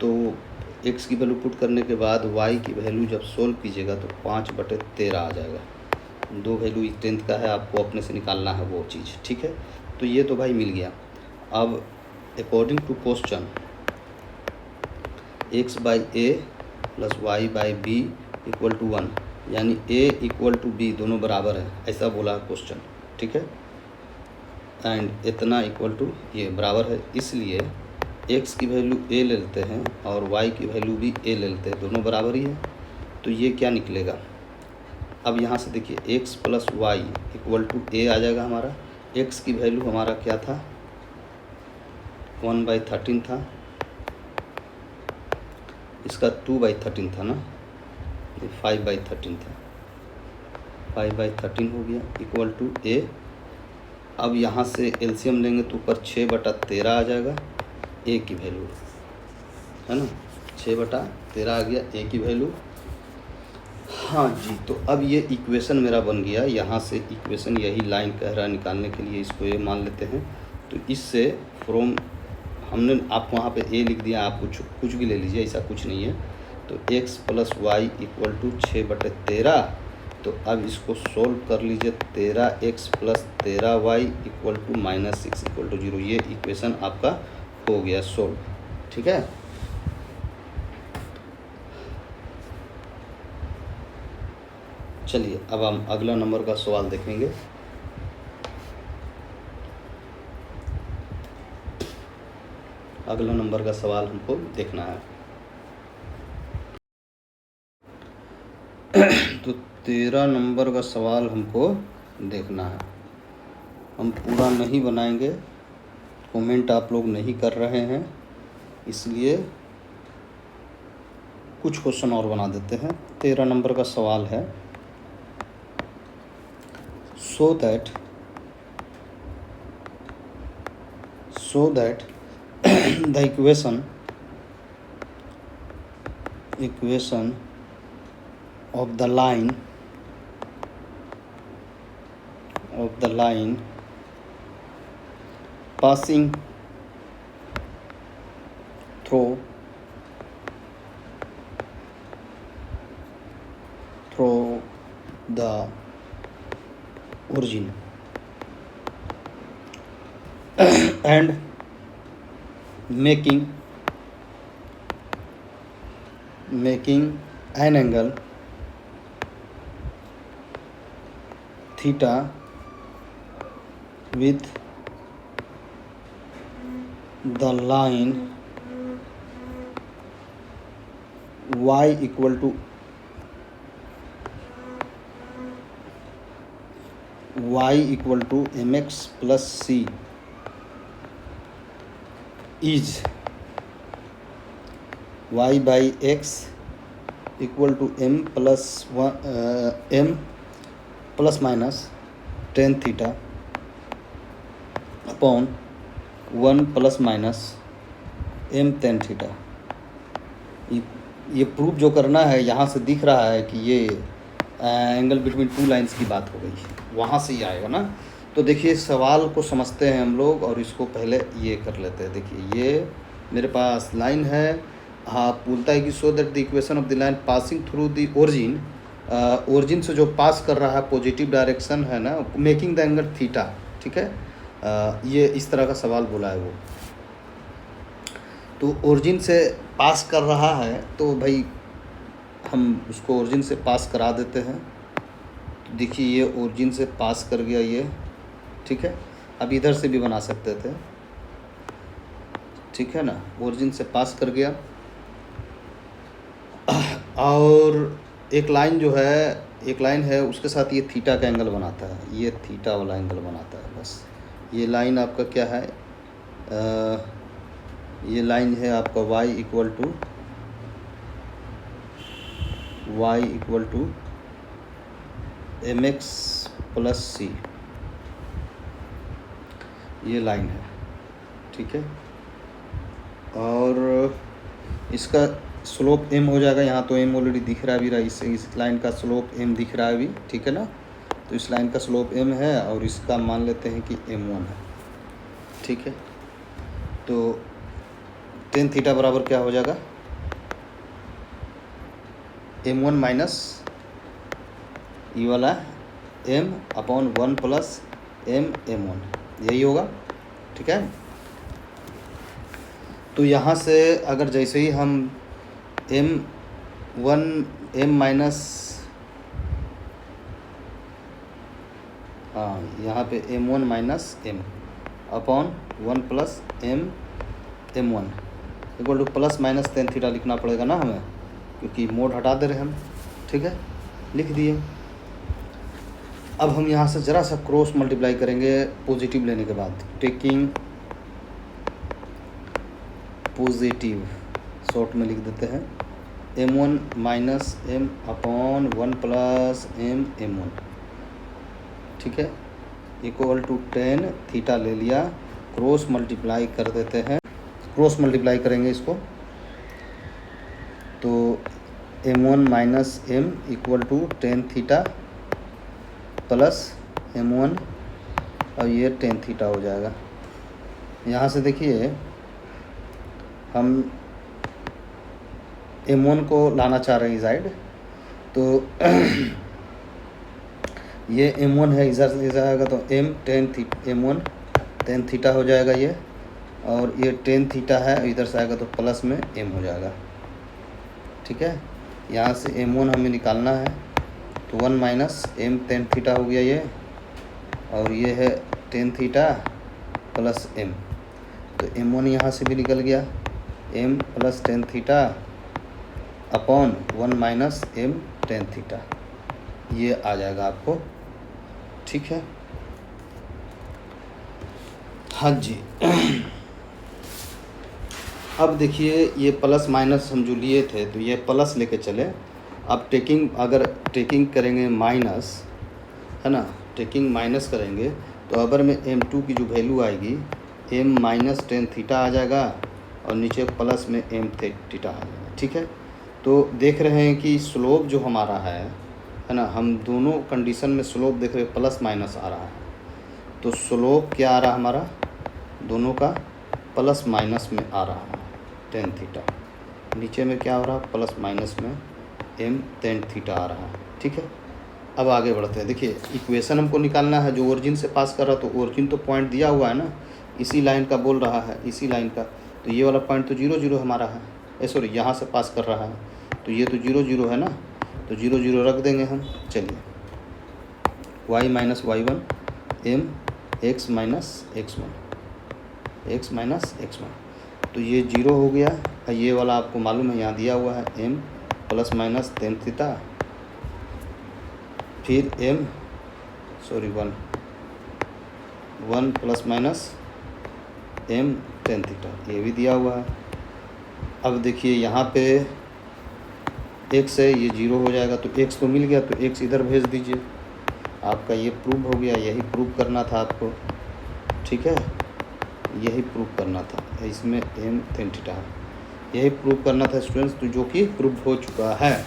तो x की वैल्यू पुट करने के बाद y की वैल्यू जब सोल्व कीजिएगा तो 5/13 आ जाएगा। 2 वैल्यू 10th का है, आपको अपने से निकालना है वो चीज़, ठीक है। तो ये तो भाई मिल गया। अब according to question x/a plus y/b equal to 1, यानी a इक्वल टू b दोनों बराबर है, ऐसा बोला क्वेश्चन, ठीक है। एंड इतना इक्वल टू ये बराबर है, इसलिए x की वैल्यू a ले लेते हैं और y की वैल्यू भी a ले लेते हैं, दोनों बराबर ही है। तो ये क्या निकलेगा, अब यहाँ से देखिए x plus y equal to a आ जाएगा हमारा। x की वैल्यू हमारा क्या था, 1/13 था, इसका 2/13 था ना, ये 5/13 था, 5/13 हो गया इक्वल टू a। अब यहाँ से एलसीएम लेंगे तो ऊपर 6/13 आ जाएगा a की वैल्यू, है ना, 6/13 आ गया a की वैल्यू। हाँ जी, तो अब ये इक्वेशन मेरा बन गया। यहाँ से इक्वेशन यही लाइन कह रहा है निकालने के लिए, इसको ये मान लेते हैं। तो इससे फ्रॉम हमने आप वहाँ पे a लिख दिया, आप कुछ भी ले लीजिए, ऐसा कुछ नहीं है। तो x plus y equal to 6/13। तो अब इसको सोल्व कर लीजिए, 13x plus 13y equal to -6 equal to 0। ये इक्वेशन आपका हो गया सोल्व, ठीक है। चलिए अब हम अगला नंबर का सवाल देखेंगे। अगला नंबर का सवाल हमको देखना है। तो 13 नंबर का सवाल हमको देखना है। हम पूरा नहीं बनाएंगे, कमेंट आप लोग नहीं कर रहे हैं, इसलिए कुछ क्वेश्चन और बना देते हैं। 13 नंबर का सवाल है, so that the equation of the line passing through the origin and making an angle theta with the line y equal to mx plus c is y by x equal to m plus minus tan theta upon 1 plus minus m tan theta। ये proof जो करना है, यहाँ से दिख रहा है कि ये एंगल बिटवीन टू लाइंस की बात हो गई है, वहाँ से ही आएगा ना। तो देखिए सवाल को समझते हैं हम लोग, और इसको पहले ये कर लेते हैं। देखिए ये मेरे पास लाइन है, हाँ बोलता है कि so that the equation of the line passing through the origin, origin से जो पास कर रहा है पॉजिटिव डायरेक्शन है ना, मेकिंग द एंगल थीटा, ठीक है। ये इस तरह का सवाल बोला है वो। तो ओरिजिन से पास कर रहा है, तो भाई हम उसको ओरिजिन से पास करा देते हैं। तो देखिए ये ओरिजिन से पास कर गया ये, ठीक है। अब इधर से भी बना सकते थे, ठीक है ना, ओरिजिन से पास कर गया। और एक लाइन जो है, एक लाइन है उसके साथ ये थीटा का एंगल बनाता है, ये थीटा वाला एंगल बनाता है। बस ये लाइन आपका क्या है, ये लाइन है आपका y equal to mx plus c, ये लाइन है, ठीक है। और इसका स्लोप m हो जाएगा, यहाँ तो m ऑलरेडी दिख रहा है भी रहा, इस लाइन का स्लोप m दिख रहा है अभी, ठीक है ना। तो इस लाइन का स्लोप m है और इसका मान लेते हैं कि m1 है, ठीक है। तो टेन थीटा बराबर क्या हो जाएगा, m1 माइनस ये वाला m अपॉन 1 प्लस m1, यही होगा, ठीक है। तो यहाँ से अगर जैसे ही हम m माइनस, हाँ यहाँ पे m1 minus m upon 1 plus m1 equal two plus minus ten theta लिखना पड़ेगा ना हमें, क्योंकि मोड हटा दे रहे हैं हम, ठीक है, लिख दिए। अब हम यहाँ से ज़रा सा क्रॉस मल्टीप्लाई करेंगे पॉजिटिव लेने के बाद, टेकिंग पॉजिटिव, शॉर्ट में लिख देते हैं m1 minus m upon 1 plus m1, ठीक है, इक्वल टू टेन थीटा ले लिया। क्रॉस मल्टीप्लाई कर देते हैं, क्रॉस मल्टीप्लाई करेंगे इसको, तो m1 minus m equal to tan theta plus m1 और ये टेन थीटा हो जाएगा। यहाँ से देखिए हम m1 को लाना चाह रहे हैं साइड, तो ये m1 है, इधर आएगा तो m1 टेन थीटा हो जाएगा ये, और ये टेन थीटा है, इधर से आएगा तो प्लस में m हो जाएगा, ठीक है। यहाँ से m1 हमें निकालना है, तो 1 माइनस m टेन थीटा हो गया ये, और ये है टेन थीटा प्लस m, तो m1 यहाँ से भी निकल गया, m plus tan theta upon 1 minus m ten theta, ये आ जाएगा आपको ठीक है। हाँ जी। अब देखिए ये प्लस माइनस हम जो लिए थे तो ये प्लस लेके चले। अब अगर टेकिंग करेंगे माइनस, है ना, टेकिंग माइनस करेंगे तो अबर में m2 की जो वैल्यू आएगी m माइनस टेन थीटा आ जाएगा और नीचे प्लस में m थीटा आ जाएगा। ठीक है, तो देख रहे हैं कि स्लोप जो हमारा है ना, हम दोनों कंडीशन में स्लोप देख रहे हैं प्लस माइनस आ रहा है। तो स्लोप क्या आ रहा है हमारा, दोनों का प्लस माइनस में आ रहा है टेन थीटा। नीचे में क्या हो रहा है, प्लस माइनस में m टेन थीटा आ रहा है। ठीक है, अब आगे बढ़ते हैं। देखिए इक्वेशन हमको निकालना है जो ओरिजिन से पास कर रहा, तो ओरिजिन तो पॉइंट दिया हुआ है ना, इसी लाइन का बोल रहा है, इसी लाइन का। तो ये वाला पॉइंट तो 0 0 हमारा है, सॉरी यहाँ से पास कर रहा है, तो ये तो 0 0 है ना, तो 0 0 रख देंगे हम। चलिए y minus y1 m x minus x1 x minus x1, तो ये 0 हो गया। ये वाला आपको मालूम है यहाँ दिया हुआ है m plus minus ten theta, फिर one plus minus m ten theta, ये भी दिया हुआ है। अब देखिए यहाँ पे x है, ये 0 हो जाएगा, तो x तो मिल गया, तो x इधर भेज दीजिए। आपका ये प्रूव हो गया, यही प्रूव करना था आपको। ठीक है, यही प्रूव करना था, इसमें m टेन थीटा है, यही प्रूव करना था स्टूडेंट्स, तो जो कि प्रूव हो चुका है।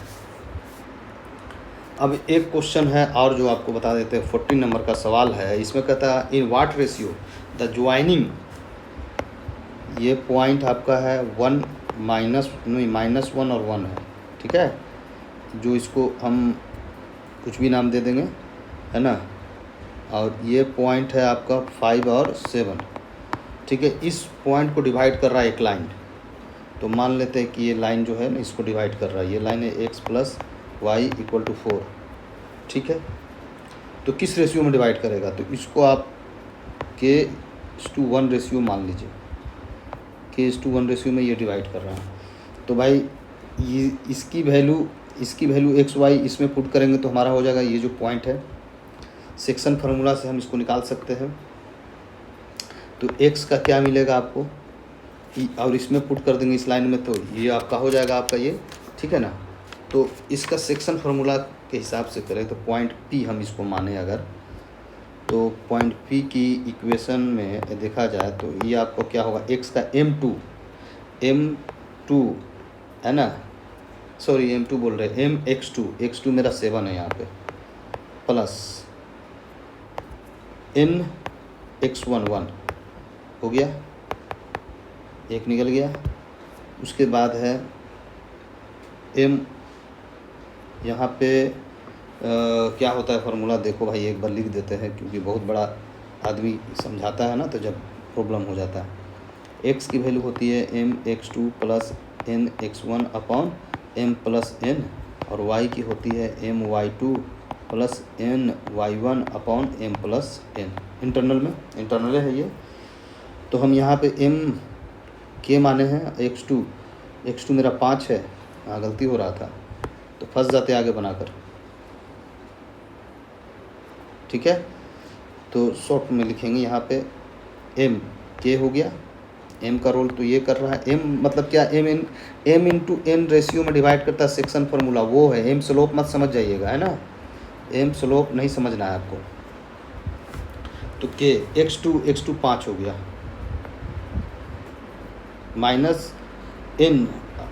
अब एक क्वेश्चन है और जो आपको बता देते हैं, 14 नंबर का सवाल है। इसमें कहता है in what ratio the joining, ये पॉइंट आपका है -1 और 1 है। ठीक है, जो इसको हम कुछ भी नाम दे देंगे, है ना, और ये पॉइंट है आपका 5 और 7। ठीक है, इस पॉइंट को डिवाइड कर रहा है एक लाइन, तो मान लेते हैं कि ये लाइन जो है ना इसको डिवाइड कर रहा है, ये लाइन है x plus y equal to 4। ठीक है, तो किस रेशियो में डिवाइड करेगा, तो इसको आप k:1 रेशियो मान लीजिए, k:1 रेशियो में ये डिवाइड कर रहा है। तो भाई ये इसकी वैल्यू एक्स वाई इसमें पुट करेंगे तो हमारा हो जाएगा ये जो पॉइंट है, सेक्शन फार्मूला से हम इसको निकाल सकते हैं। तो x का क्या मिलेगा आपको, और इसमें पुट कर देंगे इस लाइन में, तो ये आपका हो जाएगा आपका ये। ठीक है ना, तो इसका सेक्शन फार्मूला के हिसाब से करें तो पॉइंट P हम इसको माने अगर, तो पॉइंट P की इक्वेशन में देखा जाए तो ये आपको क्या होगा, x का m2 है ना, सॉरी m2 बोल रहे हैं, x2 मेरा 7 है यहाँ पे, प्लस n x1 1 हो गया, एक निकल गया। उसके बाद है m, यहाँ पे क्या होता है फार्मूला, देखो भाई एक बार लिख देते हैं क्योंकि बहुत बड़ा आदमी समझाता है ना, तो जब प्रॉब्लम हो जाता है। x की वैल्यू होती है m x2 plus n x1 upon m plus n, और y की होती है m y2 plus n y1 upon m plus n। Internal है ये, तो हम यहाँ पे m के माने हैं x2 मेरा 5 है, हाँ गलती हो रहा था, तो फंस जाते आगे बनाकर। ठीक है, तो शॉर्ट में लिखेंगे यहाँ पे m के हो गया, m का रोल तो ये कर रहा है, m मतलब क्या, m इंटू n रेशियो में डिवाइड करता है, सेक्शन फार्मूला वो है। m स्लोप मत समझ जाइएगा, है ना, m स्लोप नहीं समझना है आपको। तो k x2 5 हो गया, माइनस n,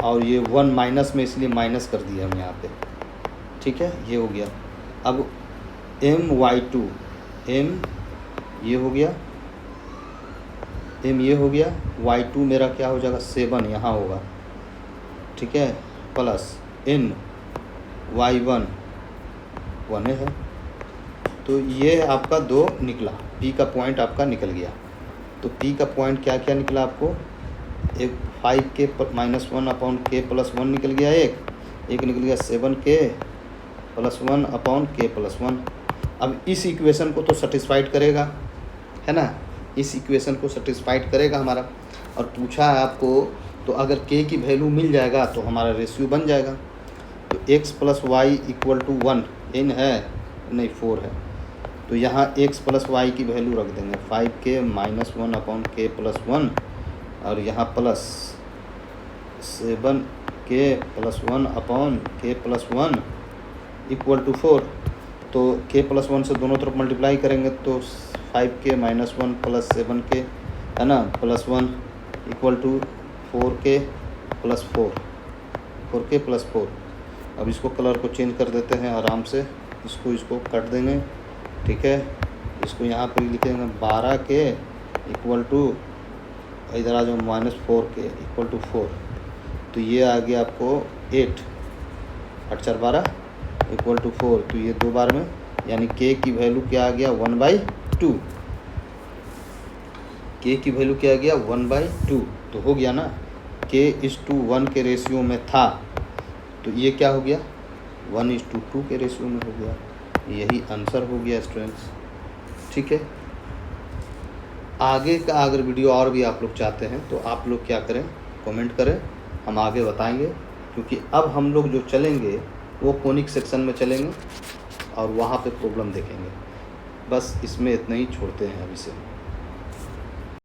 और ये 1 माइनस में इसलिए माइनस कर दिया हम यहाँ पे। ठीक है, ये हो गया। अब m y2 m ये हो गया, y2 मेरा क्या हो जाएगा, 7 यहाँ होगा। ठीक है, प्लस n y1 1 है, तो ये आपका 2 निकला, p का पॉइंट आपका निकल गया। तो p का पॉइंट क्या क्या निकला आपको, एक 5k minus 1 upon k plus 1 निकल गया, एक निकल गया 7k plus 1 upon k plus 1। अब इस इक्वेशन को तो सेटिस्फाइड करेगा, है ना, इस इक्वेशन को सेटिस्फाइड करेगा हमारा। और पूछा है आपको, तो अगर k की वैल्यू मिल जाएगा तो हमारा रेशियो बन जाएगा। तो x plus y equal to 1 n है नहीं 4 है, तो यहाँ x प्लस वाई की वैल्यू रख देंगे 5k minus 1 upon k plus 1, और यहाँ plus 7k plus 1 upon k plus 1 equal to 4। तो k प्लस 1 से दोनों तरफ मल्टीप्लाई करेंगे तो 5k माइनस 1 प्लस 7k है ना, plus 1 equal to 4k plus 4k plus 4। अब इसको कलर को चेंज कर देते हैं आराम से, इसको कट देंगे, ठीक है। इसको यहाँ पर लिखेंगे 12k इक्वल टू, इधर आ जाओ माइनस 4k इक्वल टू 4। तो ये आ गया आपको 8, 8 4 12 इक्वल टू 4। तो ये 2 बार में, यानी k की वैल्यू क्या आ गया 1/2। k की वैल्यू क्या आ गया 1/2। तो हो गया ना, k:1 के रेशियो में था, तो ये क्या हो गया 1:2 के रेशियो में हो गया। यही आंसर हो गया स्टूडेंट्स, ठीक है। आगे का अगर वीडियो और भी आप लोग चाहते हैं तो आप लोग क्या करें, कमेंट करें, हम आगे बताएंगे। क्योंकि अब हम लोग जो चलेंगे वो कोनिक सेक्शन में चलेंगे और वहाँ पे प्रॉब्लम देखेंगे। बस इसमें इतना ही छोड़ते हैं अभी से।